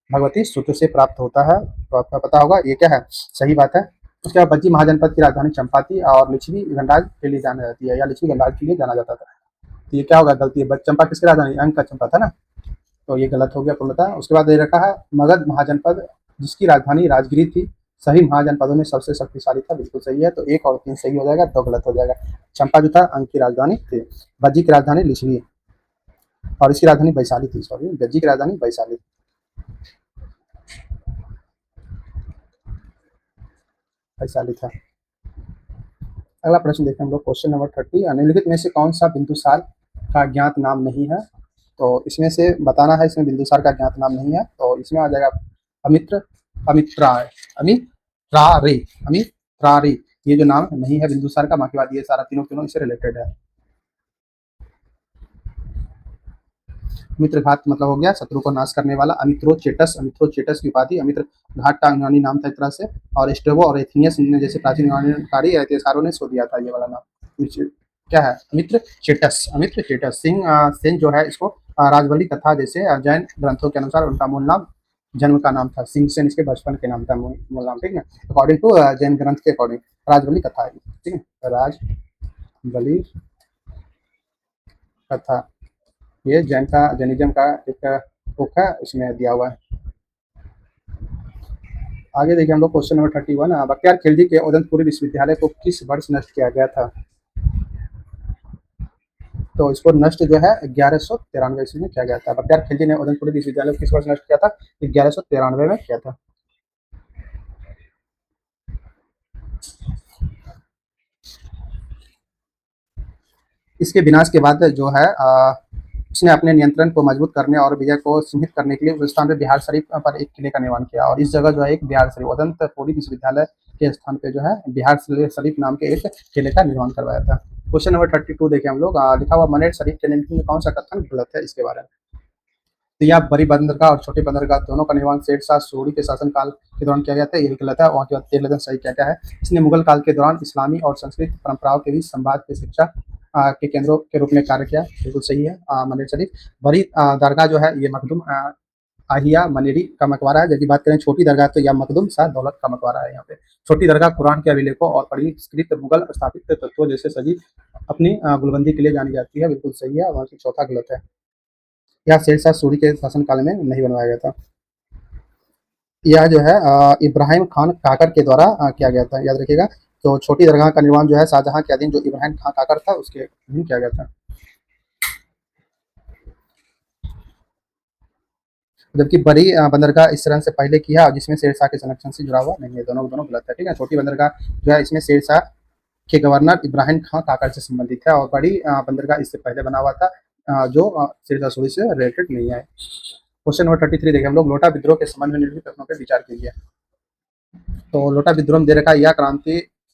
भगवती सूत्र से प्राप्त होता है, तो आपका पता होगा ये क्या है, सही बात है। उसके बाद बज्जी महाजनपद की राजधानी चंपा थी और लिच्छवी गणराज्य के लिए जाना जाती है, या लिच्छवी गणराज्य के लिए जाना जाता था। तो ये क्या होगा? गलती है, चंपा किसकी राजधानी? अंग का चंपा था ना, तो ये गलत हो गया पूर्णतः। उसके बाद दे रखा है मगध महाजनपद जिसकी राजधानी राजगिरी थी, सभी महाजनपदों में सबसे शक्तिशाली था। बिल्कुल सही है। तो 1 और 3 सही हो जाएगा, 2 गलत हो जाएगा। चंपा जो था अंग की राजधानी थी। बज्जी की राजधानी लिच्छवी और इसकी राजधानी वैशाली थी। सॉरी, बज्जी की राजधानी वैशाली वैशाली था। अगला प्रश्न देखते हैं हम लोग, क्वेश्चन नंबर 30। निम्नलिखित में से कौन सा बिंदुसार का ज्ञात नाम नहीं है? तो इसमें से बताना है, इसमें बिंदुसार का ज्ञात नाम नहीं है। तो इसमें आ जाएगा अमित्र, अमित्राय, अमित्रारे, अमित्रारे, ये जो नाम नहीं है बिंदुसार का, बाकी बात ये सारा तीनों तीनों इससे रिलेटेड है। मित्रघात मतलब हो गया शत्रु को नाश करने वाला। अमित्रोचेटस, अमित्रोचेटस की उपाधि अमित्र घाट का यूनानी नाम था एक तरह से। और स्ट्रेबो और एथनियस ने जैसे प्राचीन यूनानी इतिहासकारों ने इसको दिया था ये वाला नाम। क्या है? अमित्र चेटस, अमित्र चेटस। सिंह सेन जो है इसको राजबली कथा जैसे जैन ग्रंथों के अनुसार उनका मूल नाम जन्म का नाम था। सिंह सेन इसके बचपन के नाम था, मूल नाम, ठीक है। अकॉर्डिंग टू जैन ग्रंथ के अकॉर्डिंग राजबली कथा है, ठीक है, राजबली कथा, ये जैनिज्म का एक बुक है, उसमें दिया हुआ है। आगे देखिए हम लोग क्वेश्चन नंबर 31। बख्तियार खिलजी के उदयपुरी विश्वविद्यालय को किस वर्ष नष्ट किया गया था? तो इसको नष्ट जो है 1193 ईस्वी में किया गया था। बख्तियार खिलजी ने उदयपुरी विश्वविद्यालय को किस वर्ष नष्ट किया था? 1193 में किया था। इसके विनाश के बाद जो है उसने अपने नियंत्रण को मजबूत करने और विजय को सीमित करने के लिए उस स्थान पर बिहार शरीफ पर एक किले का निर्माण किया। और इस जगह जो है एक बिहार शरीफ, उदयपुरी विश्वविद्यालय के स्थान पे जो है बिहार शरीफ नाम के एक किले का निर्माण करवाया था। क्वेश्चन नंबर 32 देखें हम लोग। लिखा हुआ मनेर शरीफ के निम्नलिखित में कौन सा कथन गलत है? इसके बारे में। तो यह बड़ी बंदरगाह और छोटी बंदरगाह दोनों का निर्माण शेरशाह सूरी के शासनकाल के दौरान किया गया था, यही गलत है। वहाँ की बात देख लेते हैं सही क्या क्या है। इसने मुगल काल के दौरान इस्लामी और संस्कृत परंपराओं के बीच संवाद की शिक्षा के केंद्रों के रूप में कार्य किया, बिल्कुल सही है। मनेर शरीफ। बड़ी दरगाह जो है ये मखदूम आहिया मनेरी का मकबरा है। जबकि बात करें छोटी दरगाह तो यह मखदूम शाह दौलत का मकबरा है। यहाँ पे छोटी दरगाह कुरान के अभिलेखों और परिष्कृत मुगल स्थापित तत्वों जैसे सजी अपनी गुलबंदी के लिए जानी जाती है, बिल्कुल सही है। वहाँ की चौथा गलत है। यह शेरशाह सूरी के शासनकाल में नहीं बनवाया गया था। यह जो है इब्राहिम खान काकर के द्वारा किया गया था, याद रखिएगा। तो छोटी दरगाह का निर्माण जो है शाहजहां के अधीन जो इब्राहिम खान काकर था उसके अधीन किया गया था। जबकि बड़ी बंदरगाह इस तरह से पहले किया जिसमें शेरशाह के संरक्षण से जुड़ा हुआ नहीं है, दोनों दोनों गलत है, ठीक है। छोटी बंदरगाह जो है इसमें शेरशाह के गवर्नर इब्राहिम खान काकर से संबंधित है। और बड़ी बंदरगाह इससे पहले बना हुआ था जो शेरशाह सूरी से रिलेटेड नहीं है। क्वेश्चन नंबर 33 देखें हम लोग। लोटा विद्रोह के संबंध में निम्नलिखित कथनों पर विचार कीजिए। तो लोटा विद्रोह में दे रखा है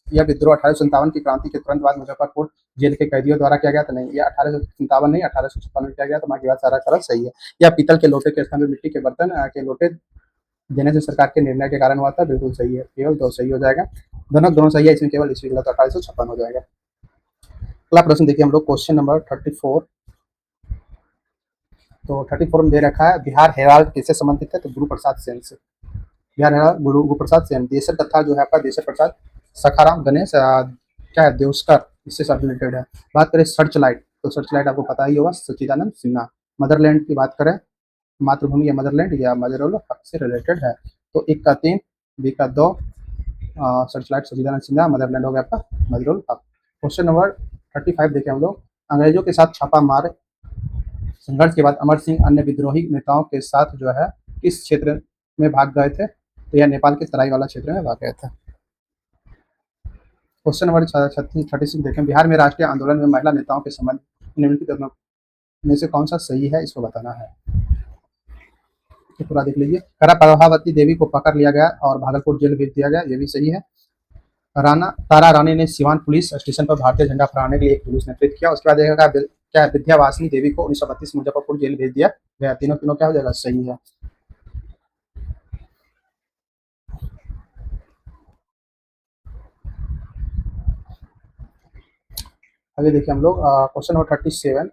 यह विद्रोह 1857 की क्रांति के तुरंत बाद मुजफ्फरपुर जेल के कैदियों द्वारा किया गया था। नहीं, यह 1857 नहीं 1856 में किया गया था। बाकी बात सारा सारा सही है। यह पीतल के लोटे के स्थान पर मिट्टी के बर्तन के लोटे देने से सरकार के निर्णय के कारण हुआ था, बिल्कुल सही है। केवल 2 सही हो जाएगा, दोनों सही है। इसमें केवल ईस्वी गलत, 1856 हो जाएगा। अगला प्रश्न देखिए हम लोग, क्वेश्चन नंबर 34। तो 34 में दे रखा है बिहार हेराल्ड किससे संबंधित है? तो गुरु प्रसाद सेन से। बिहार हेराल्ड गुरु प्रसाद सेन। देशर कथा जो है आपका देशर प्रसाद सखाराम गणेश क्या है देवस्कर, इससे सब रिलेटेड है। बात करें सर्च लाइट, तो सर्च लाइट आपको पता ही होगा, सच्चिदानंद सिन्हा। मदरलैंड की बात करें, मातृभूमि या मदरलैंड या मदरुल हक से रिलेटेड है। तो 1 का 3, बी का 2, सर्च लाइट सच्चिदानंद सिन्हा, मदरलैंड हो गया आपका मदरुल हक। क्वेश्चन नंबर 35 देखें हम लोग। अंग्रेजों के साथ छापा मार संघर्ष के बाद अमर सिंह अन्य विद्रोही नेताओं के साथ जो है किस क्षेत्र में भाग गए थे? तो यह नेपाल के तराई वाला क्षेत्र में भाग गए थे। क्वेश्चन नंबर 36 देखें। बिहार में राष्ट्रीय आंदोलन में महिला नेताओं के संबंध निम्नलिखित कथनों में से कौन सा सही है? इसको बताना है। तो पूरा देख लीजिए। करा प्रभावती देवी को पकड़ लिया गया और भागलपुर जेल भेज दिया गया, ये भी सही है। तारा रानी ने सिवान पुलिस स्टेशन पर भारतीय झंडा फहराने के लिए एक जुलूस नेतृत्व किया। उसके बाद देखा क्या विद्यावासिनी देवी को 1932 मुजफ्फरपुर जेल भेज दिया गया। तीनों तीनों क्या हो जाएगा? सही है। आगे देखिए हम लोग क्वेश्चन नंबर 37।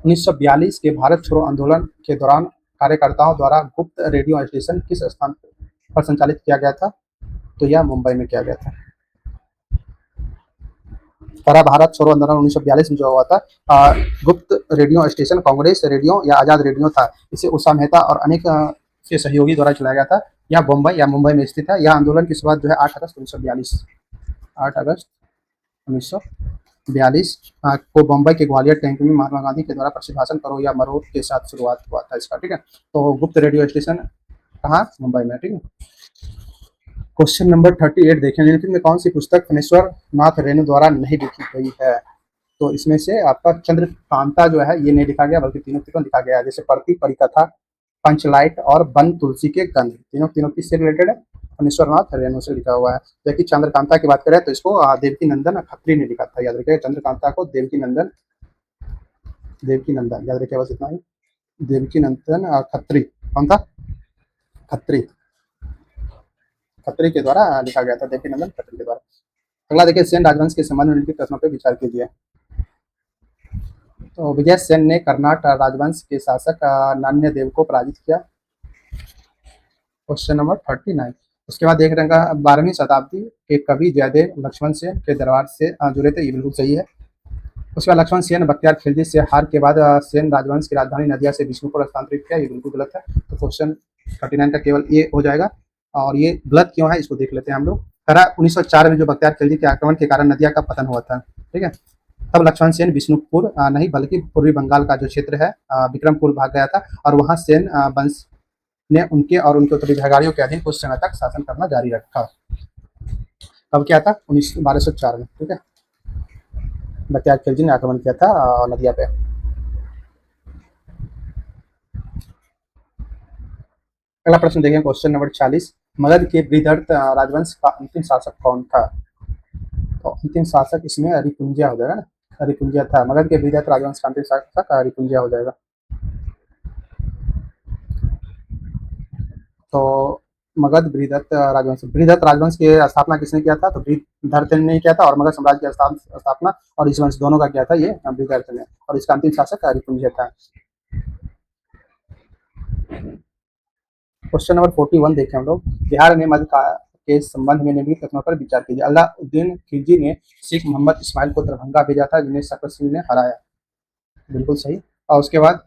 1942 के भारत छोड़ो आंदोलन के दौरान कार्यकर्ताओं द्वारा गुप्त रेडियो स्टेशन किस स्थान पर संचालित किया गया था? तो यह मुंबई में किया गया था। सारा भारत छोड़ो आंदोलन 1942 में जो हुआ था, गुप्त रेडियो स्टेशन कांग्रेस रेडियो या आजाद रेडियो था। इसे उषा मेहता और अनेक के सहयोगी द्वारा चलाया गया था। या बम्बई या मुंबई में स्थित है। यह आंदोलन की शुरुआत जो है 8 अगस्त 1942 8 अगस्त 1942 को बम्बई के ग्वालियर टैंक में महात्मा गांधी के द्वारा प्रसिद्ध भाषण करो या मरो के साथ शुरुआत हुआ था इसका। ठीक है, तो गुप्त रेडियो स्टेशन कहाँ, मुंबई में। ठीक है, क्वेश्चन नंबर 38 देखें, निम्नलिखित में कौन सी पुस्तक फणेश्वर नाथ रेणु द्वारा नहीं लिखी गई है। तो इसमें से आपका चंद्रकांता जो है ये नहीं लिखा गया, बल्कि तीनों तीनों लिखा गया है। जैसे प्रति परिकथा, पंचलाइट और वन तुलसी के गंध, तीनों तीनों किससे रिलेटेड है, फणेश्वर नाथ रेणु से लिखा हुआ है। जबकि चंद्रकांता की बात करें तो इसको देवकी नंदन खत्री ने लिखा था, याद रखिएगा। चंद्रकांता को देवकी नंदन याद रखिए, बस इतना ही। देवकी नंदन खत्री, कौन था, खत्री के द्वारा लिखा गया था, देवकी नंदन खत्री के द्वारा। अगला देखिए, सेन राजवंश के संबंध में निम्नलिखित प्रश्नों पर विचार कीजिए। तो विजय सेन ने कर्नाटक राजवंश के शासक नान्यदेव को पराजित किया, क्वेश्चन नंबर 39। उसके बाद देख रहे हैं 12वीं शताब्दी के कवि जयदेव लक्ष्मण सेन के दरबार से जुड़े थे, ये बिल्कुल सही है। उसके बाद लक्ष्मण सेन बख्तियार खिलजी से हार के बाद सेन राजवंश की राजधानी नदिया से विष्णुपुर स्थानांतरित किया, ये बिल्कुल गलत है। तो क्वेश्चन 39 का केवल ए हो जाएगा। और ये गलत क्यों है इसको देख लेते हैं हम लोग। 1904 में जो बख्तियार खिलजी के आक्रमण के कारण नदिया का पतन हुआ था, ठीक है, तब लक्ष्मण सेन विष्णुपुर नहीं बल्कि पूर्वी बंगाल का जो क्षेत्र है विक्रमपुर भाग गया था, और वहां सेन वंश ने उनके और उनके उत्तराधिकारियों के अधीन कुछ समय तक शासन करना जारी रखा। कब क्या था, 1204 में। ठीक है, बख्तियार खिलजी ने आक्रमण किया था नदिया पे। अगला प्रश्न देखें, क्वेश्चन नंबर 40। मगध के बृहदर्थ राजवंश का अंतिम शासक कौन था। तो अंतिम शासक इसमें हरिपुंजिया हो जाएगा ना, हरिपुंजिया था। मगध के बृहदर्थ राजवंश का अंतिम शासक हरिपुंजिया हो जाएगा। तो मगध बृहदर्थ राजवंश की स्थापना किसने किया था, तो बृहदर्थ ने किया था। और मगध साम्राज्य की स्थापना और इस वंश दोनों का किया था ये बृहदर्थ ने, और इसका अंतिम शासक हरिपुंजिया था। क्वेश्चन नंबर 41 देखें हम लोग। बिहार में मध्य के संबंध में निम्नलिखित कथनों पर विचार कीजिए। अलाउद्दीन खिलजी ने शेख मोहम्मद इस्माइल को दरभंगा भेजा था, जिन्हें शकर सिंह ने हराया, बिल्कुल सही। और उसके बाद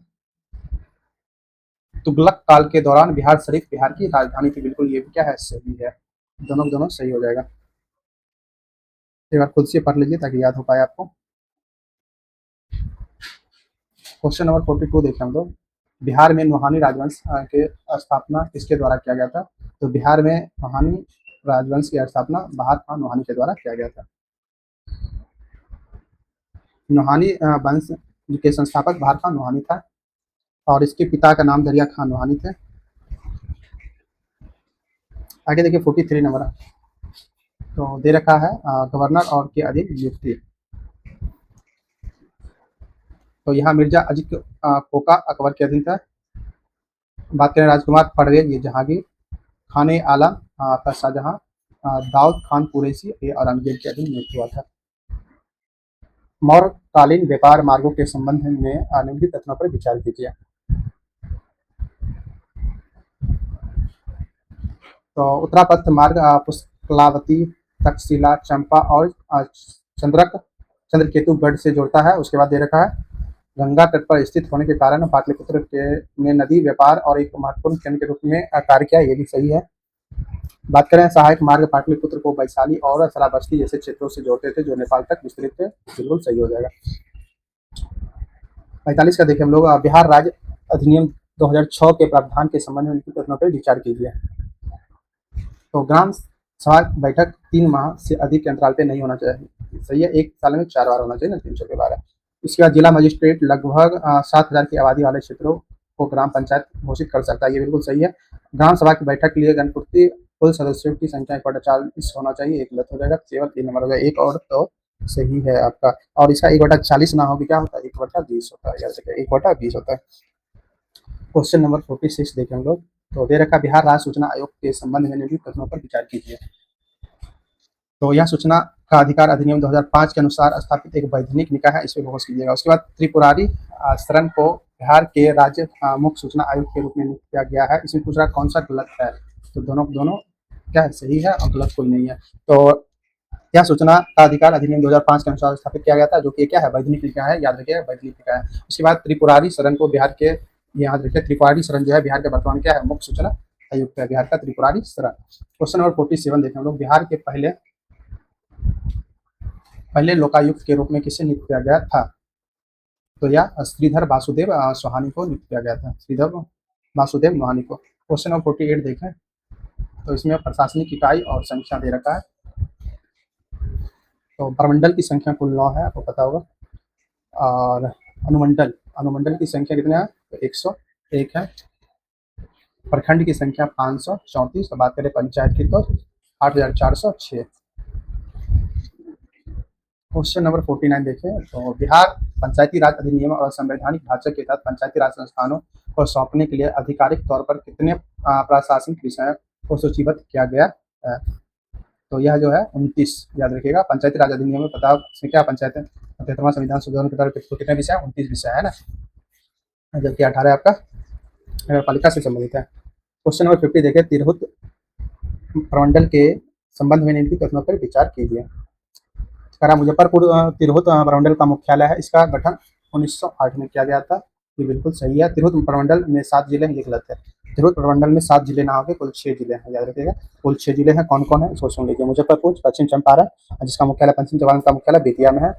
तुगलक काल के दौरान बिहार शरीफ बिहार की राजधानी थी, बिल्कुल ये भी क्या है, सही है। दोनों सही हो जाएगा। एक बार खुद से पढ़ लीजिए ताकि याद हो पाए आपको। क्वेश्चन नंबर 42 देखें हम लोग। बिहार में नुहानी राजवंश के स्थापना किसके द्वारा किया गया था। तो बिहार में नुहानी राजवंश की स्थापना बहार खान नुहानी के द्वारा किया गया था। नुहानी वंश के संस्थापक बहार खान नुहानी था, और इसके पिता का नाम दरिया खान नुहानी थे। आगे देखिए 43 नंबर, तो दे रखा है गवर्नर और के अधीन नियुक्ति। तो यहाँ मिर्जा अजीत कोका अकबर के अधीन था। बात करें राजकुमार परवेज, ये जहांगीर, खाने आलम का शाहजहां, दाऊद खान कुरैशी ये औरंगजेब के अधीन नियुक्त हुआ था। मौर्यकालीन व्यापार मार्गों के संबंध में निम्नलिखित कथनों पर विचार कीजिए। तो उत्तरापथ मार्ग पुष्कलावती, तक्षशिला, चंपा और चंद्रकेतुगढ़ से जोड़ता है। उसके बाद दे रखा है गंगा तट पर स्थित होने के कारण पाटलिपुत्र ने नदी व्यापार और एक महत्वपूर्ण केंद्र के रूप में कार्य किया, ये भी सही है। बात करें सहायक मार्ग, पाटलिपुत्र को वैशाली और श्रावस्ती जैसे क्षेत्रों से जोड़ते थे जो नेपाल तक विस्तृत थे, बिल्कुल सही हो जाएगा। 45 का देखिए हम लोग। बिहार राज्य अधिनियम 2006 के प्रावधान के संबंध में कथनों पर विचार कीजिए। तो ग्राम सभा बैठक 3 माह से अधिक के अंतराल पे नहीं होना चाहिए, सही है। 1 साल में 4 बार होना चाहिए ना, 300 के बार। इसके बाद जिला मजिस्ट्रेट लगभग 7000 की आबादी वाले क्षेत्रों को ग्राम पंचायत घोषित कर सकता है, ये बिल्कुल सही है। ग्राम सभा की बैठक के लिए गणपूर्ति कुल सदस्यों की संख्या 1/40 होना चाहिए, एक गलत हो जाएगा, केवल 3 नंबर हो जाएगा। एक और तो सही है आपका। और इसका 1/40 ना हो क्या होता है, 1/20 होता है, याद रखिए 1/20 होता है। क्वेश्चन नंबर 46 देखें हम लोग। तो दे रखा बिहार राज्य सूचना आयोग के संबंध में निम्नलिखित कथनों पर विचार कीजिए। तो यह सूचना का अधिकार अधिनियम 2005 के अनुसार स्थापित एक वैधानिक निकाय है, इस पर बहस कीजिएगा। उसके बाद त्रिपुरारी शरण को बिहार के राज्य मुख्य सूचना आयुक्त के रूप में नियुक्त किया गया है। इसमें पूछ रहा कौन सा गलत है, तो दोनों क्या है, सही है, और गलत कोई नहीं है। तो यह सूचना का अधिकार अधिनियम 2005 के अनुसार स्थापित किया गया था, जो कि क्या है, वैधानिक निकाय है, याद रखिए वैधानिक निकाय है। उसके बाद त्रिपुरारी शरण को बिहार के, याद रखिए त्रिपुरारी शरण जो है बिहार के वर्तमान क्या है, मुख्य सूचना अयुक्त है बिहार का त्रिपुरारी शरण। क्वेश्चन नंबर 47 देखें हम लोग, बिहार के पहले पहले लोकायुक्त के रूप में किसे नियुक्त किया गया था? तो यह श्रीधर वासुदेव सोहानी को नियुक्त किया गया था, श्रीधर वासुदेव सोहानी को। क्वेश्चन नंबर 48 देखें, तो इसमें प्रशासनिक इकाई और संख्या दे रखा है। तो प्रमंडल की संख्या कुल 9 है, आपको पता होगा, और अनुमंडल अनुमंडल की संख्या कितना है? तो 101 है। प्रखंड की संख्या 534। तो बात करें पंचायत की तो 8406। क्वेश्चन नंबर 49 देखें, तो बिहार पंचायती राज अधिनियम और संवैधानिक ढांचे के तहत पंचायती राज संस्थानों को सौंपने के लिए आधिकारिक तौर पर कितने प्रशासनिक विषयों को सूचीबद्ध किया गया है? तो यह जो है 29, याद रखिएगा। पंचायती राज अधिनियम में पता इसमें क्या पंचायत है, 73वां संविधान संशोधन के तहत कितने विषय है? 29 विषय है ना, जबकि 18 आपका नगरपालिका से संबंधित है। क्वेश्चन नंबर 50 देखें, तिरहुत प्रमंडल के संबंध में निम्नलिखित कथनों पर विचार कीजिए। करा मुजफ्फरपुर तिरहुत प्रमंडल का मुख्यालय है, इसका गठन 1908 में किया गया था, ये बिल्कुल सही है। तिरहुत प्रमंडल में 7 जिले हैं, ये गलत है। तिरहुत प्रमंडल में 7 जिले ना होंगे, कुल 6 जिले हैं, याद रखिएगा। कुल 6 जिले हैं, कौन कौन है इसको सुन लीजिए। मुजफ्फरपुर, पश्चिम चंपारण जिसका मुख्यालय, पश्चिम चंपारण का मुख्यालय बेतिया में है,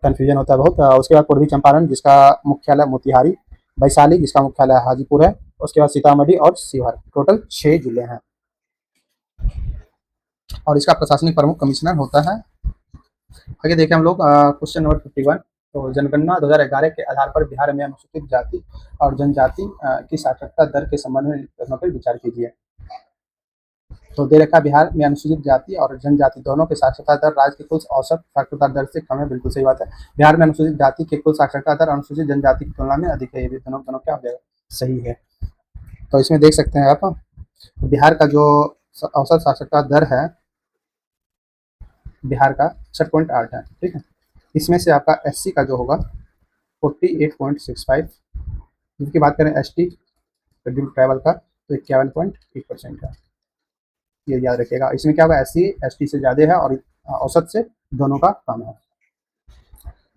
कन्फ्यूजन होता है बहुत। उसके बाद पूर्वी चंपारण जिसका मुख्यालय मोतिहारी, वैशाली जिसका मुख्यालय हाजीपुर है, उसके बाद सीतामढ़ी और शिवहर। टोटल 6 जिले हैं, और इसका प्रशासनिक प्रमुख कमिश्नर होता है। आगे देखें हम लोग क्वेश्चन नंबर 51, तो जनगणना 2011 के आधार पर बिहार में अनुसूचित जाति और जनजाति की साक्षरता दर के संबंध में प्रश्नों पर विचार कीजिए। तो दे रखा बिहार में अनुसूचित जाति और जनजाति दोनों के साक्षरता दर राज्य की कुल औसत साक्षरता दर से कम है, बिल्कुल सही बात है। बिहार में अनुसूचित जाति के कुल साक्षरता दर अनुसूचित जनजाति की तुलना में अधिक है, ये भी दोनों क्या हो जाएगा? सही है। तो इसमें देख सकते हैं आप, बिहार का जो औसत साक्षरता दर है बिहार का 66.8 है, ठीक है। इसमें से आपका एससी का जो होगा 48.65, जिसकी बात करें एसटी शेड्यूल ट्राइबल का तो 51.1% है, ये याद रखिएगा। इसमें क्या होगा, एससी एसटी से ज़्यादा है और औसत से दोनों का कम है।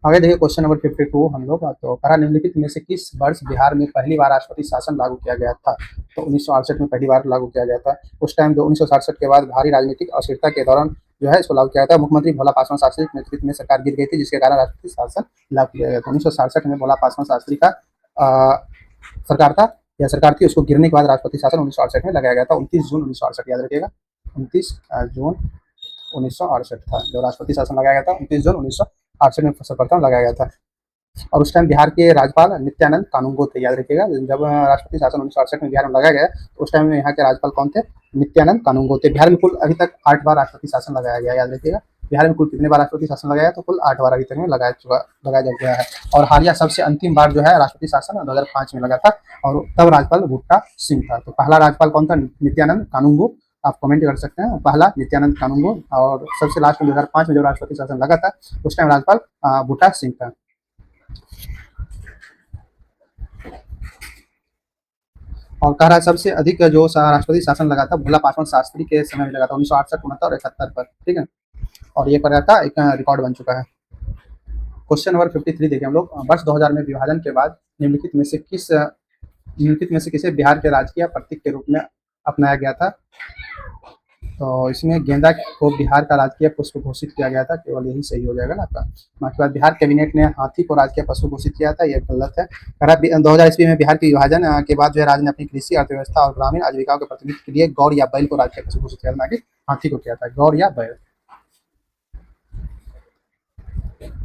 आगे देखिए क्वेश्चन नंबर 52 हम लोग, तो करा निम्नलिखित में से किस वर्ष बिहार में पहली बार राष्ट्रपति शासन लागू किया गया था? तो 1968 में पहली बार लागू किया गया था। उस टाइम जो 1967 के बाद भारी राजनीतिक अस्थिरता के दौरान जो है इसको लागू किया गया था। मुख्यमंत्री भोला पासवान शास्त्री के नेतृत्व में सरकार गिर गई थी, जिसके कारण राष्ट्रपति शासन लागू किया गया था। 1967 में भोला पासवान शास्त्री का सरकार था या सरकार थी, उसको गिरने के बाद राष्ट्रपति शासन 1968 में लगाया गया था। 29 जून 1968, याद रखिएगा, 29 जून 1968 था जो राष्ट्रपति शासन लगाया गया था। 29 जून 1968 में सर्वप्रथम लगाया गया था। और उस टाइम बिहार के राज्यपाल नित्यानंद कानूनगो थे, याद रखिएगा। जब राष्ट्रपति शासन 1968 में बिहार में लगाया गया तो उस टाइम में यहाँ के राज्यपाल कौन थे? नित्यानंद कानूनगो थे। बिहार में कुल अभी तक 8 बार राष्ट्रपति शासन लगाया गया, याद रखिएगा। बिहार में कुल कितने बार राष्ट्रपति शासन लगाया? तो कुल 8 बार अभी तक में लगाया जा गया है। और हालिया सबसे अंतिम बार जो है राष्ट्रपति शासन 2005 में लगा था, और तब राज्यपाल भुट्टा सिंह था। तो पहला राज्यपाल कौन था? नित्यानंद कानूनगो, आप कमेंट कर सकते हैं, पहला नित्यानंद कानूनगो। और सबसे लास्ट में 2005 में जब राष्ट्रपति शासन लगा था उस टाइम राज्यपाल भुट्टा सिंह था। और कह रहा है सबसे अधिक जो राष्ट्रपति शासन लगा था भोला पासवान शास्त्री के समय में लगा था, 1968, 69 और 71 पर, ठीक है। और ये प्रकार का एक रिकॉर्ड बन चुका है। क्वेश्चन नंबर 53 देखें हम लोग, वर्ष 2000 में विभाजन के बाद निम्नलिखित में से किसे बिहार के राजकीय प्रतीक के रूप में अपनाया गया था? तो इसमें गेंदा को बिहार का राजकीय पुष्प घोषित किया गया था, केवल यही सही हो जाएगा ना आपका। उसके बाद बिहार कैबिनेट ने हाथी को राजकीय पशु घोषित किया था, यह गलत है। 2000 ईस्वी में बिहार के विभाजन के बाद जो है राज्य ने अपनी कृषि अर्थव्यवस्था और ग्रामीण आजीविकाओं के प्रतिनिधित्व के लिए गौर या बैल को राजकीय पशु घोषित किया था, ना कि हाथी को किया था, गौर या बैल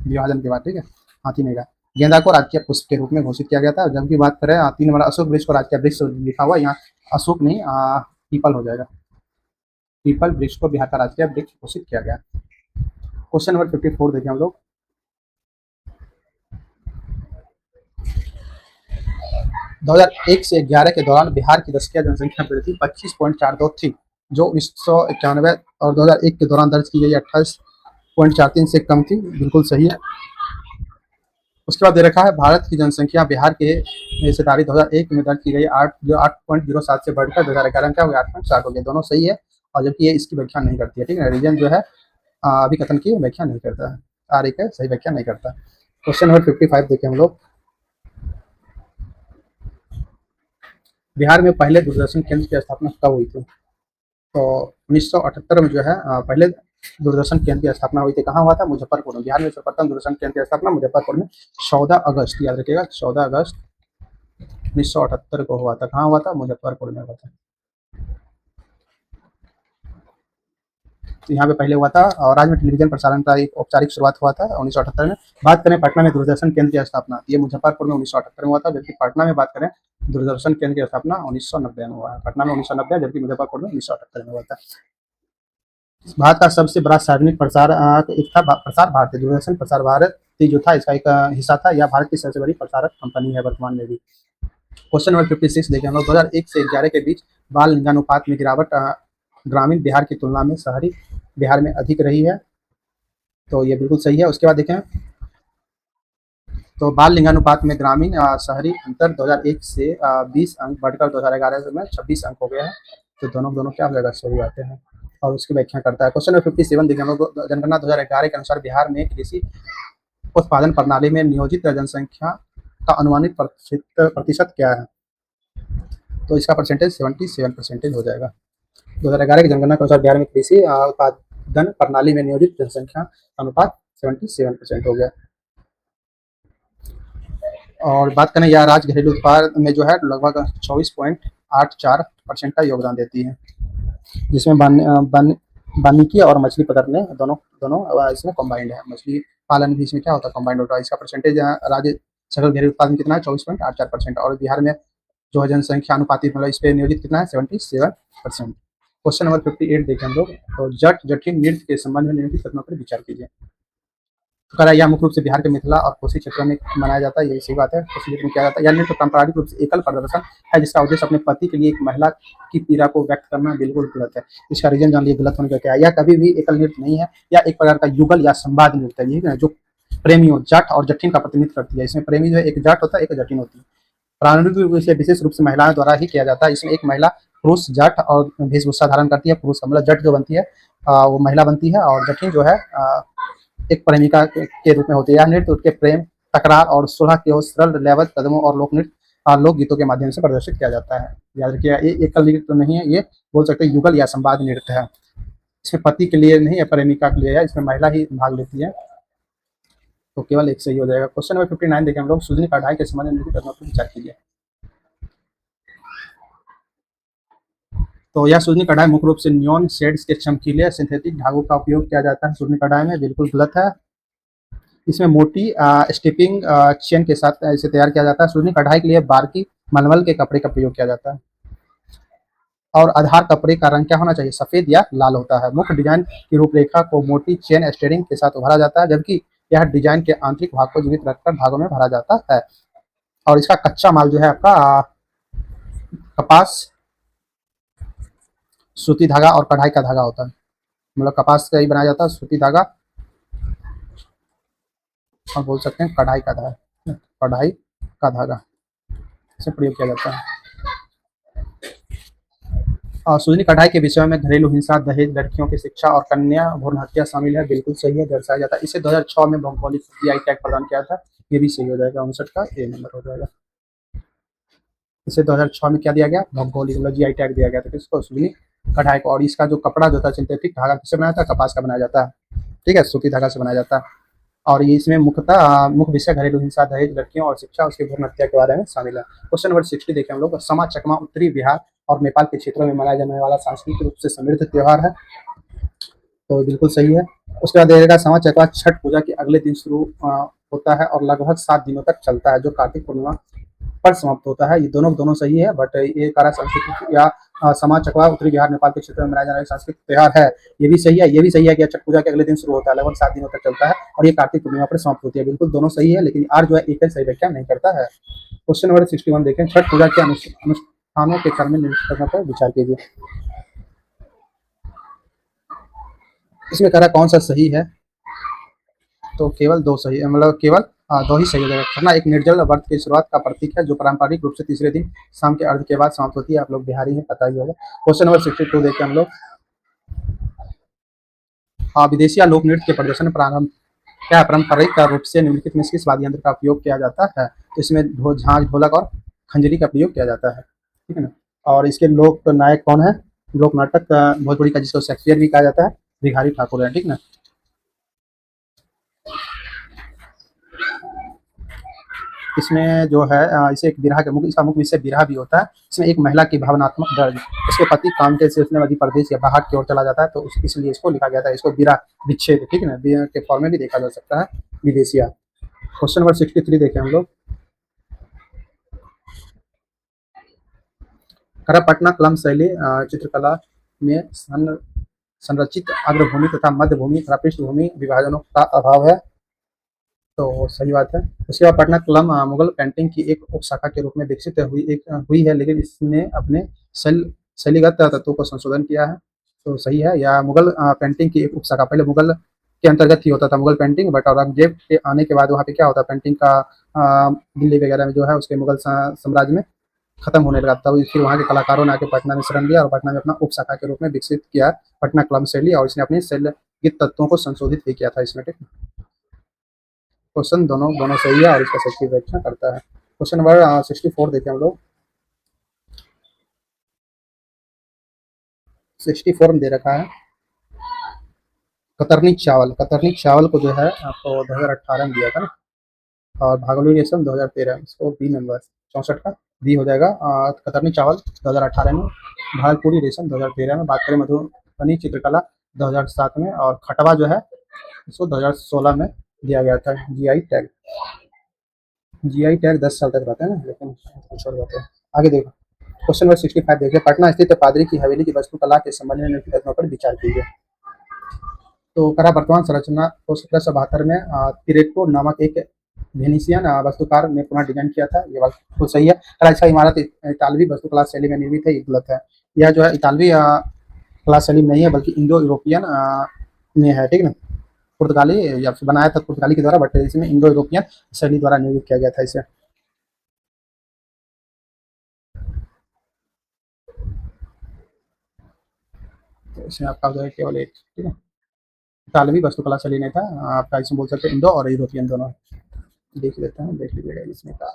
विभाजन के बाद, ठीक है। हाथी नहीं का, गेंदा को राजकीय पुष्प के रूप में घोषित किया गया था। जब की बात करें 3 नंबर अशोक वृक्ष को राजकीय वृक्ष लिखा हुआ, यहाँ अशोक नहीं पीपल हो जाएगा। पीपल वृक्ष को बिहार का राजकीय वृक्ष घोषित किया गया। क्वेश्चन नंबर 54 देखें हम लोग, 2001 से 11 के दौरान बिहार की दशकीय जनसंख्या वृद्धि 25.42 थी, जो 1991 और 2001 के दौरान दर्ज की गई 28.43 से कम थी, बिल्कुल सही है। उसके बाद दे रखा है भारत की जनसंख्या बिहार के हिस्सेदारी 2001 में दर्ज की गई 8.07 से बढ़कर 2011 में क्या हो गया 8.7 हो गया, दोनों सही है। और जबकि ये इसकी व्याख्या नहीं करती है, ठीक है। रीजन जो है अभिकथन की व्याख्या नहीं करता है, तारीख है सही व्याख्या नहीं करता। क्वेश्चन नंबर 55 देखें हम लोग, बिहार में पहले दूरदर्शन केंद्र की स्थापना कब हुई थी? तो 1978 में जो है पहले दूरदर्शन केंद्र की स्थापना हुई थी। कहाँ हुआ था? मुजफ्फरपुर में। बिहार में सर्वप्रथम दूरदर्शन केंद्र की स्थापना मुजफ्फरपुर में 14 अगस्त, याद रखिएगा 14 अगस्त 1978 को हुआ था। कहाँ हुआ था? मुजफ्फरपुर में हुआ था। तो यहाँ पे पहले हुआ था और राज्य में टेलीविजन प्रसारण का एक औपचारिक शुरुआत हुआ था 1978 में। बात करें पटना में दूरदर्शन केंद्र की स्थापना, ये मुजफ्फरपुर में 1978 में हुआ था, जबकि पटना में बात करें दूरदर्शन केंद्र की स्थापना 1990 में हुआ है। पटना में 1990, जबकि मुजफ्फरपुर में 1978 में हुआ था। भारत का सबसे बड़ा सार्वजनिक प्रसार एक था प्रसार भारती। दूरदर्शन प्रसार भारती जो था इसका एक हिस्सा था। यह भारत की सबसे बड़ी प्रसारक कंपनी है वर्तमान में भी। क्वेश्चन नंबर 56 देखें हम लोग। 2001 से 11 के बीच बाल लिंगानुपात में गिरावट ग्रामीण बिहार की तुलना में शहरी बिहार में अधिक रही है, तो ये बिल्कुल सही है। उसके बाद देखें तो बाल लिंगानुपात में ग्रामीण शहरी अंतर 2001 से 20 अंक बढ़कर 2011 में 26 अंक हो गया है, तो दोनों दोनों क्या हो जाएगा? सही आते हैं और उसकी व्याख्या करता है। क्वेश्चन नंबर 57 देखें हम लोग। जनगणना 2011 के अनुसार बिहार में कृषि उत्पादन प्रणाली में नियोजित जनसंख्या का अनुमानित प्रतिशत क्या है? तो इसका परसेंटेज 77% हो जाएगा। 2011 की जनगणना के अनुसार बिहार में कृषि उत्पादन प्रणाली में नियोजित जनसंख्या अनुपात 77% हो गया। और बात करें यह राज्य घरेलू उत्पाद में जो है लगभग 24.84% का योगदान देती है, जिसमें वानिकी और मछली पकड़ने दोनों दोनों इसमें कम्बाइंड है। मछली पालन भी इसमें क्या होता है? कम्बाइंड होता है। इसका परसेंटेज राज्य सकल घरेलू उत्पादन कितना है? 24.84%। और बिहार में जो है जनसंख्या अनुपातिक मतलब इस पे नियोजित कितना है? 77%। क्वेश्चन नंबर 58 देखें हम लोग। तो जट जटिन नृत्य के संबंध में निम्नलिखित कथनों पर विचार कीजिए। तो कह रहा है यह मुख्य रूप से बिहार के मिथिला और कोसी क्षेत्रों में मनाया जाता है, यही सही बात है। कोसी क्षेत्र में किया जाता है। यह नृत्य पारंपरिक रूप से एकल प्रदर्शन है, जिसका उद्देश्य अपने पति के लिए एक महिला की पीड़ा को व्यक्त करना बिल्कुल गलत है। इसका रीजन जान लीजिए गलत होने का क्या है। यह कभी भी एकल नृत्य नहीं है, यह एक प्रकार का युगल या संवाद नृत्य है, ये जो प्रेमियों जट और जटिन का प्रतिनिधित्व करती है। इसमें प्रेमी जो है एक जट होता है, एक जटिन होती है। प्रारंभिक रूप से विशेष रूप से महिलाओं द्वारा ही किया जाता है। इसमें एक महिला पुरुष जट और वेशभूषा धारण करती है। पुरुष मतलब जट जो बनती है वो महिला बनती है, और जटिन जो है एक प्रेमिका के रूप में होती है। यह नृत्य उसके प्रेम, तकरार और सुलह के सरल लयबद्ध कदमों और लोक गीतों के माध्यम से प्रदर्शित किया जाता है। याद रखिए ये एकल नृत्य तो नहीं है, ये बोल सकते हैं युगल या संवाद नृत्य है। इसमें पति के लिए नहीं है, प्रेमिका के लिए है। इसमें महिला ही भाग लेती है, तो केवल एक सही हो जाएगा। क्वेश्चन नंबर 59 देखें हम लोग। सुजनी कढ़ाई के संबंध में निम्नलिखित कथनों पर विचार कीजिए। तो यह सुजनी कढ़ाई मुख्य रूप से नियॉन शेड्स के चमकीले सिंथेटिक धागों का उपयोग किया जाता है सुजनी कढ़ाई में, बिल्कुल गलत है। इसमें मोटी स्टिपिंग चेन के साथ इसे तैयार किया जाता है। सुजनी कढ़ाई के लिए बारकी मलमल के कपड़े का प्रयोग किया जाता है। और आधार कपड़े का रंग क्या होना चाहिए? सफेद या लाल होता है। मुख्य डिजाइन की रूपरेखा को मोटी चेन स्टेरिंग के साथ उभारा जाता है, जबकि यह डिजाइन के आंतरिक भाग को जीवित रखकर धागों में भरा जाता है। और इसका कच्चा माल जो है आपका कपास, सूती धागा और कढ़ाई का धागा होता है। मतलब कपास का ही बनाया जाता है, सूती धागा और बोल सकते हैं कढ़ाई का धागा, कढ़ाई का धागा से प्रयोग किया जाता है। और सुजनी कढ़ाई के विषय में घरेलू हिंसा, दहेज, लड़कियों की शिक्षा और कन्या भ्रूण हत्या शामिल है, बिल्कुल सही है, दर्शाया जाता है। इसे 2006 में भौगोलिक जीआई टैग प्रदान किया था, ये भी सही हो जाएगा। 59 का ए नंबर हो जाएगा। इसे 2006 में क्या दिया गया? भौगोलिक मतलब जीआई टैग दिया गया था किसको? सुजनी कढ़ाई को। और इसका जो कपड़ा जो था सिंथेटिक धागा किससे बनाया था? कपास का बनाया जाता है, ठीक है, सूती धागा से बनाया जाता है। और ये इसमें मुख्य विषय घरेलू हिंसा, दहेज, लड़कियों और शिक्षा, उसके भ्रूण हत्या के बारे में शामिल है। क्वेश्चन नंबर 60 देखें हम लोग। समा चकमा उत्तरी बिहार और नेपाल के क्षेत्रों में मनाया जाने वाला सांस्कृतिक रूप से समृद्ध त्योहार है, तो बिल्कुल सही है। उसके बाद देखिएगा समा चकवा छठ पूजा के अगले दिन शुरू होता है और लगभग 7 दिनों तक चलता है, जो कार्तिक पूर्णिमा पर समाप्त होता है। ये दोनों सही है, बट ये कारा सांस्कृतिक या समा चकवा उत्तरी बिहार नेपाल के क्षेत्र में मनाया जाने वाला सांस्कृतिक त्योहार है, ये भी सही है। ये भी सही है कि छठ पूजा के अगले दिन शुरू होता है, लगभग 7 दिनों तक चलता है और ये कार्तिक पूर्णिमा पर समाप्त होती है, बिल्कुल दोनों सही है। लेकिन आर जो है एक सही व्याख्या नहीं करता है। क्वेश्चन नंबर 61 देखें। छठ पूजा के अनुष्ठानों के क्रम में निम्नलिखित कथनों पर विचार कीजिए। इसमें कह रहा कौन सा सही है? तो केवल दो सही, मतलब केवल दो ही सही हो जाएगा। खरना एक निर्जल व्रत की शुरुआत का प्रतीक है, जो पारंपरिक रूप से तीसरे दिन शाम के अर्घ के बाद समाप्त होती है। आप लोग बिहारी हैं, पता ही होगा। क्वेश्चन नंबर 62 देखते हैं हम लोग। विदेशी लोक नृत्य के प्रदर्शन प्रारंभ क्या पारंपरिक रूप से निम्नलिखित में किस वाद्य यंत्र का उपयोग किया जाता है? तो इसमें झांझ, ढोलक और खंजरी का प्रयोग किया जाता है। ठीक है ना। और इसके लोक नायक कौन है? लोक नाटक भोजपुरी का जिसको शेक्सपियर भी कहा जाता है, भिखारी ठाकुर है, ठीक ना। इसमें जो है इसे एक बिरहा के मुख्य इसका मुख्य विषय बिरहा भी होता है। इसमें एक महिला की भावनात्मक दर्द, उसके पति काम के सिलसिले में मध्य प्रदेश या बाहर की ओर चला जाता है, तो इसलिए इसको लिखा गया था, इसको बिरहा विच्छेद, ठीक है ना, के फॉर्म में भी देखा जा सकता है, विदेशिया। क्वेश्चन नंबर 63 देखें हम लोग। खड़ापटना कलम शैली चित्रकला में संरचित अग्रभूमि तथा मध्यभूमि तथा पृष्ठभूमि विभाजनों का अभाव है, तो सही बात है। उसके बाद पटना कलम मुगल पेंटिंग की एक उपशाखा के रूप में विकसित हुई है, लेकिन इसने अपने शैलीगत तत्वों को संशोधन किया है, तो सही है। या मुगल पेंटिंग की एक उपशाखा, पहले मुगल के अंतर्गत ही होता था मुगल पेंटिंग, बट औरंगजेब के आने के बाद वहाँ पे क्या होता है, पेंटिंग का दिल्ली वगैरह में जो है उसके मुगल साम्राज्य में खत्म होने लगा था। फिर वहाँ के कलाकारों ने आके पटना में शरण लिया और पटना में अपना उपशाखा के रूप में विकसित किया पटना कलम शैली, और इसने अपनी शैलीगत तत्वों को संशोधित भी किया था इसमें, ठीक है। क्वेश्चन दोनों दोनों सही है और इसका सच की व्याख्या करता है। क्वेश्चन नंबर 64 देखें हम लोग। 64 में दे रखा है कतरनी चावल को जो है आपको 2018 में दिया था ना, और भागलपुर रेशम 2013, इसको बी नंबर 64 का बी हो जाएगा। कतरनी चावल 2018 में, भागलपुरी रेशम 2013 में, बात करें मधुबनी चित्रकला 2007 में, और खटवा जो है इसको 2016 में दिया गया था जीआई टैग। जीआई टैग 10 साल तक रहता है ना, लेकिन कुछ और बात है। आगे देखो क्वेश्चन नंबर 65 देखिए। पटना स्थित पादरी की हवेली की वास्तुकला के संबंध में निम्नलिखित तथ्यों पर विचार कीजिए। तो करा वर्तमान संरचना को 1772 में तिरेको नामक एक वेनिसियन वास्तुकार ने पुनः डिजाइन किया था, ये बात तो सही है। करा इसका इमारत इतालवी वास्तुकला शैली में निर्मित है, ये गलत है। यह जो है इतालवी कला शैली में नहीं है, बल्कि इंडो यूरोपियन में है, ठीक ना। पुर्तगाली या बनाया था पुर्तगाली के द्वारा, बट इसमें इंडो यूरोपियन शैली द्वारा निर्मित किया गया था इसे। तो इसमें आपका जो है केवल एक, ठीक है। इतालवी वास्तुकला शैली नहीं था आपका, इसमें बोल सकते हैं इंडो और यूरोपियन दोनों। देख लेते हैं, देख लीजिएगा इसमें का।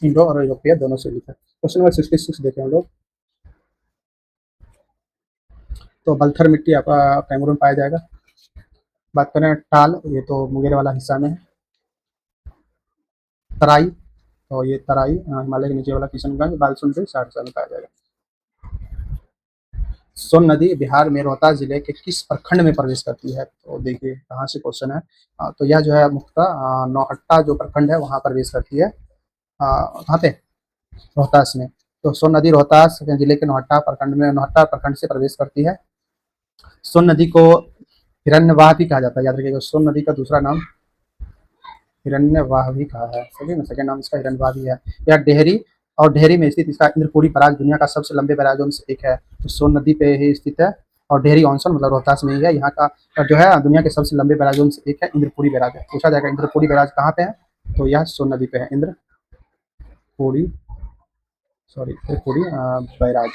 इंडो और यूरोपीय दोनों से लिखा। क्वेश्चन नंबर 66 देखें हम लोग। तो बल्थर मिट्टी आपका कैमरून पाया जाएगा। बात करें टाल, ये तो मुंगेर वाला हिस्सा में है। तराई, तो ये तराई हिमालय के नीचे वाला किशनगंज बालसुन से 60 में पाया जाएगा। सोन नदी बिहार में रोहतास जिले के किस प्रखंड में प्रवेश करती है? तो देखिए कहाँ से क्वेश्चन है। तो यह जो है मुख्यतः नौहट्टा जो प्रखंड है वहाँ प्रवेश करती है। कहाँ पे? रोहतास में। तो सोन नदी रोहतास जिले के नौहट्टा प्रखंड से प्रवेश करती है। सोन नदी को हिरण्यवाह भी कहा जाता है, याद रखिएगा। सोन नदी का दूसरा नाम हिरण्यवाह भी कहा है, सही ना, सेकंड नाम इसका हिरण्यवाह भी है। यह डेहरी और डेहरी में स्थित इसका इंद्रपुरी बैराज दुनिया का सबसे लंबे बैराजों में से एक है। तो सोन नदी पे ही स्थित है, और डेहरी ऑनसन मतलब रोहतास में ही है। यहाँ का जो है दुनिया के सबसे लंबे बैराजों में से एक है, इंद्रपुरी बैराज है। पूछा जाएगा इंद्रपुरी बैराज कहाँ पे है, तो यह सोन नदी पे है। Indrapuri, sorry Indrapuri barrage,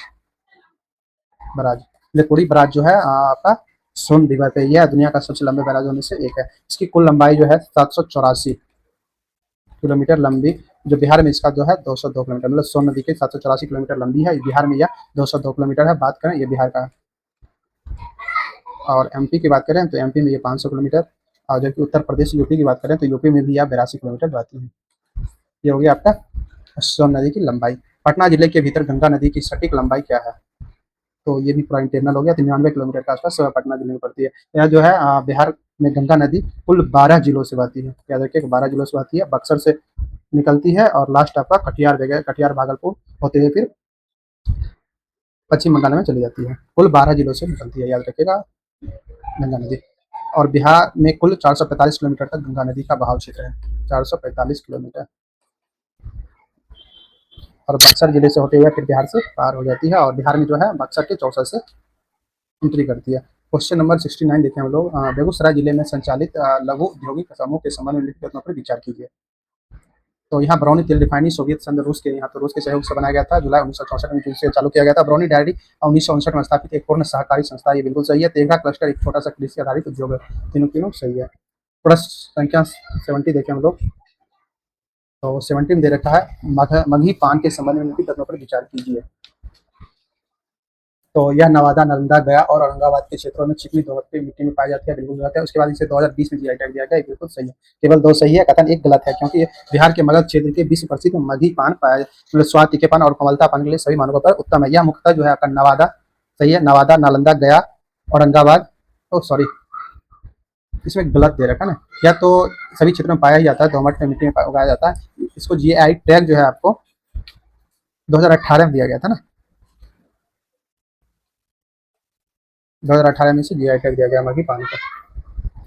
barrage Indrapuri barrage जो है आपका सोन रिवर पे, यह दुनिया का सबसे लंबे बैराजों में से एक है। इसकी कुल लंबाई जो है 784 किलोमीटर लंबी, जो बिहार में इसका जो है 202 किलोमीटर, मतलब सोन नदी के 784 किलोमीटर लंबी है, बिहार में यह 202 किलोमीटर है। बात करें ये बिहार का। और एमपी की बात करें तो एमपी में ये 500 किलोमीटर, और जबकि उत्तर प्रदेश यूपी की बात करें तो यूपी में भी यह 82 किलोमीटर बहती है। ये हो गया आपका सोन नदी की लंबाई। पटना जिले के भीतर गंगा नदी की सटीक लंबाई क्या है? तो ये भी पूरा इंटरनल हो गया। 93 किलोमीटर के आसपास पटना जिले में पड़ती है। यह जो है बिहार में गंगा नदी कुल 12 जिलों से बहती है, याद रखिए 12 जिलों से बहती है। बक्सर से निकलती है और लास्ट आपका कटिहार जगह, कटिहार भागलपुर होते हुए फिर पश्चिम बंगाल में चली जाती है। कुल 12 जिलों से निकलती है, याद रखिएगा गंगा नदी। और बिहार में कुल 445 किलोमीटर तक गंगा नदी का बहाव क्षेत्र है, 445 किलोमीटर। और बक्सर जिले से होते हुए फिर बिहार से पार हो जाती है, और बिहार में जो है बक्सर के चौसा से एंट्री करती है। क्वेश्चन नंबर 69 देखें हम लोग। बेगूसराय जिले में संचालित लघु औद्योगिक समूह के संबंध में लिखित तथ्यों पर विचार कीजिए। तो यहाँ बरौनी तेल रिफाइनरी सोवियत संघ रूस के यहाँ तो रूस के सहयोग से बनाया गया था। जुलाई 1964 में इसे चालू किया गया था। बरौनी डेयरी 1959 में स्थापित एक पूर्ण सहकारी संस्था, ये बिल्कुल सही है। तेघड़ा क्लस्टर एक छोटा सा कृषि आधारित उद्योग है। तीनों तीनों सही है। प्रश्न संख्या 70 देखें हम लोग। तो 70 में दे रखा है मगही पान के संबंध में निम्नलिखित तथ्यों पर विचार कीजिए। तो यह नवादा, नालंदा, गया और औरंगाबाद के क्षेत्रों में चिकनी दोमट मिट्टी में पाई जाती है, बिल्कुल गलत है। उसके बाद इसे 2020 में जीआई टैग दिया गया, ये बिल्कुल सही है। केवल 2 सही है, कथन 1 गलत है, क्योंकि ये बिहार के मगध क्षेत्र के विश्व प्रसिद्ध मगही पान पाया, मतलब स्वाद, तीखेपन और कोमलता पाने के लिए सभी मानकों पर उत्तम है। यह मुख्यतः जो है आपका नवादा सही है, नवादा, नालंदा, गया, औरंगाबाद, सॉरी इसमें गलत दे रखा है ना, या तो सभी क्षेत्रों में पाया ही जाता है, दोमट में मिट्टी में उगाया जाता है। इसको जीआई टैग जो है आपको 2018 में दिया गया था ना, 2018 में से जीआई टैग दिया गया मगही पान का।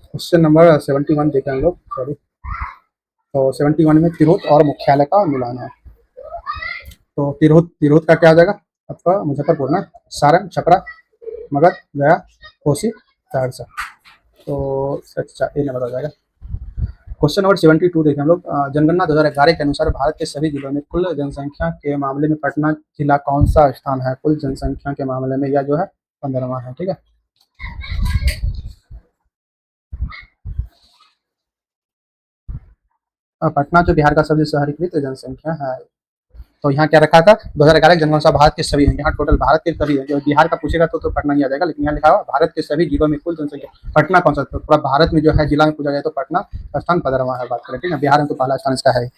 क्वेश्चन नंबर 71 देखें हम लोग, सॉरी। तो 71 में तिरहुत और मुख्यालय का मिलान है। तो तिरहुत का क्या हो जाएगा आपका? मुजफ्फरपुर ना, सारण, छपरा, मगध, गया, कोसी, सहरसा। तो अच्छा ए नंबर हो जाएगा। क्वेश्चन नंबर 72 देखें हम लोग। जनगणना 2011 के अनुसार भारत के सभी जिलों में कुल जनसंख्या के मामले में पटना जिला कौन सा स्थान है? कुल जनसंख्या के मामले में यह जो है 15वां है, ठीक है। पटना जो बिहार का सबसे शहरीकृत जनसंख्या है। तो यहाँ क्या रखा था? 2011 जनगणना भारत के सभी हैं, यहाँ टोटल भारत के सभी है। जो बिहार का पूछेगा तो पटना नहीं आ जाएगा, लेकिन यहाँ लिखा हुआ भारत के सभी जिलों में कुल जनसंख्या। पटना कौन सा? तो पूरा भारत में जो है जिला में पूछा जाए तो पटना स्थान 15वां है, बात करें, ठीक है। बिहार में तो पहला स्थान इसका है।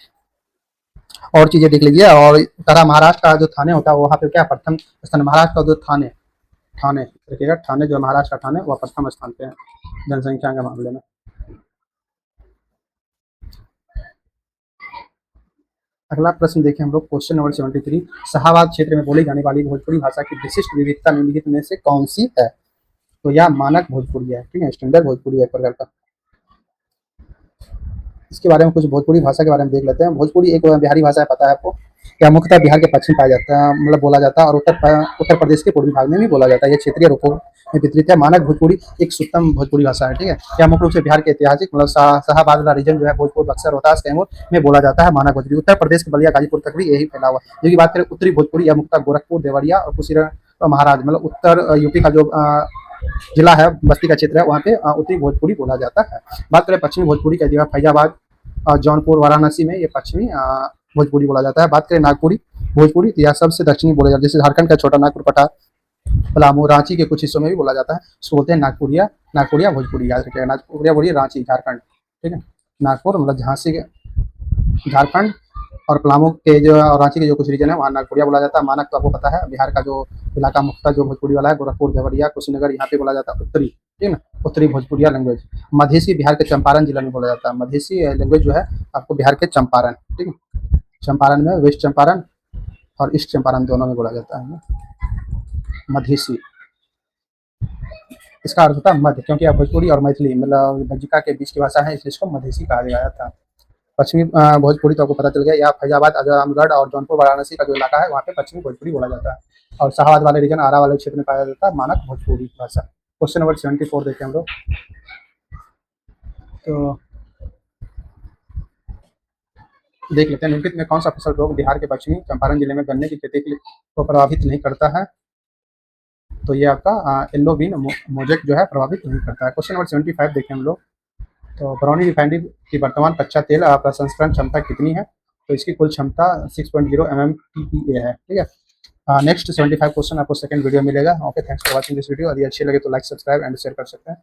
और चीजें देख लीजिए। और तरह महाराष्ट्र का जो थाने होता है वहाँ पे क्या प्रथम स्थान? महाराष्ट्र का जो थाने थाने देखिएगा, थाने जो महाराष्ट्र का थाने वह प्रथम स्थान पे है जनसंख्या के मामले में। अगला प्रश्न देखें हम लोग। Question number 73। शाहाबाद क्षेत्र में बोली जाने वाली भोजपुरी भाषा की विशिष्ट विविधता निम्नलिखित में से कौन सी है? तो यह मानक भोजपुरी है, ठीक है, स्टैंडर्ड भोजपुरी है एक प्रकार का। इसके बारे में कुछ भोजपुरी भाषा के बारे में देख लेते हैं। भोजपुरी एक बिहारी भाषा है, पता है आपको। यह मुख्यतः बिहार के पश्चिम पाया जाता है, मतलब बोला जाता है, और उत्तर प्रदेश के पूर्वी भाग में भी बोला जाता है। यह क्षेत्रीय रूपों में वितरित है। मानक भोजपुरी एक सुत्तम भोजपुरी भाषा है, ठीक है। यह मुख्य रूप से बिहार के ऐतिहासिक मतलब शाहाबाद वाला रीजन जो है, भोजपुर, बक्सर, रोहतास, कैमूर में बोला जाता है मानक भोजपुरी। उत्तर प्रदेश के बलिया, गाजीपुर तक भी यही फैला हुआ है। जो की बात करें उत्तरी भोजपुरी, यह मुख्यतः गोरखपुर, देवरिया और कुशीनगर महाराज, मतलब उत्तर यूपी का जो जिला है, बस्ती का क्षेत्र है, वहाँ पे उत्तरी भोजपुरी बोला जाता है। बात करें पश्चिमी भोजपुरी का, फैजाबाद, जौनपुर, वाराणसी में ये पश्चिमी भोजपुरी बोला जाता है। बात करें नागपुरी भोजपुरी, तो यह सबसे दक्षिणी बोला जाता है। जैसे झारखंड का छोटा नागपुर, पठार, पलामू, रांची के कुछ हिस्सों में भी बोला जाता है। उसको बोलते हैं नागपुरिया भोजपुरी, याद रखिएगा। नागपुरिया बोलिए, रांची झारखंड, ठीक है। नागपुर मतलब झांसी के, झारखंड, और पलामू के जो और रांची के जो कुछ रीजन है वहाँ नागपुरिया बोला जाता है। मानक तो आपको पता है, बिहार का जो इलाका मुख्यतः जो भोजपुरी वाला है, गोरखपुर, देवरिया, कुशीनगर, यहाँ पे बोला जाता है उत्तरी, ठीक है ना, उत्तरी भोजपुरिया लैंग्वेज। मधेसी बिहार के चंपारण जिला में बोला जाता है। मधेसी लैंग्वेज जो है आपको बिहार के चंपारण, ठीक है, चंपारण में, वेस्ट चंपारण और ईस्ट चंपारण दोनों में बोला जाता है मधेसी। इसका अर्थ होता है मध्य, क्योंकि आप भोजपुरी और मैथिली मतलब बज्जिका के बीच की भाषा है, इसलिए इसको मधेसी कहा गया था। पश्चिमी भोजपुरी तो आपको पता चल गया। या फैजाबाद, आजमगढ़ और जौनपुर, वाराणसी का जो इलाका है वहाँ पे पश्चिमी भोजपुरी बोला जाता है। और शाहाबाद वाले रीजन, आरा वाले क्षेत्र में पाया जाता है मानक भोजपुरी भाषा। क्वेश्चन नंबर 74 देखें हम लोग। तो देख लेते हैं, निम्नलिखित में कौन सा फसल रोग बिहार के पश्चिमी चंपारण जिले में गन्ने की खेती के लिए को प्रभावित नहीं करता है? तो ये आपका येलो बीन मोजेक जो है प्रभावित नहीं करता है। क्वेश्चन नंबर 75 देखें हम लोग। तो बरौनी रिफाइनरी की वर्तमान कच्चा तेल प्रसंस्करण क्षमता कितनी है? तो इसकी कुल क्षमता 6.0 MMTPA है, ठीक है। नेक्स्ट 75 क्वेश्चन आपको सेकंड वीडियो मिलेगा। Okay, thanks for watching this video. यदि अच्छी लगे तो लाइक, सब्सक्राइब एंड शेयर कर सकते हैं।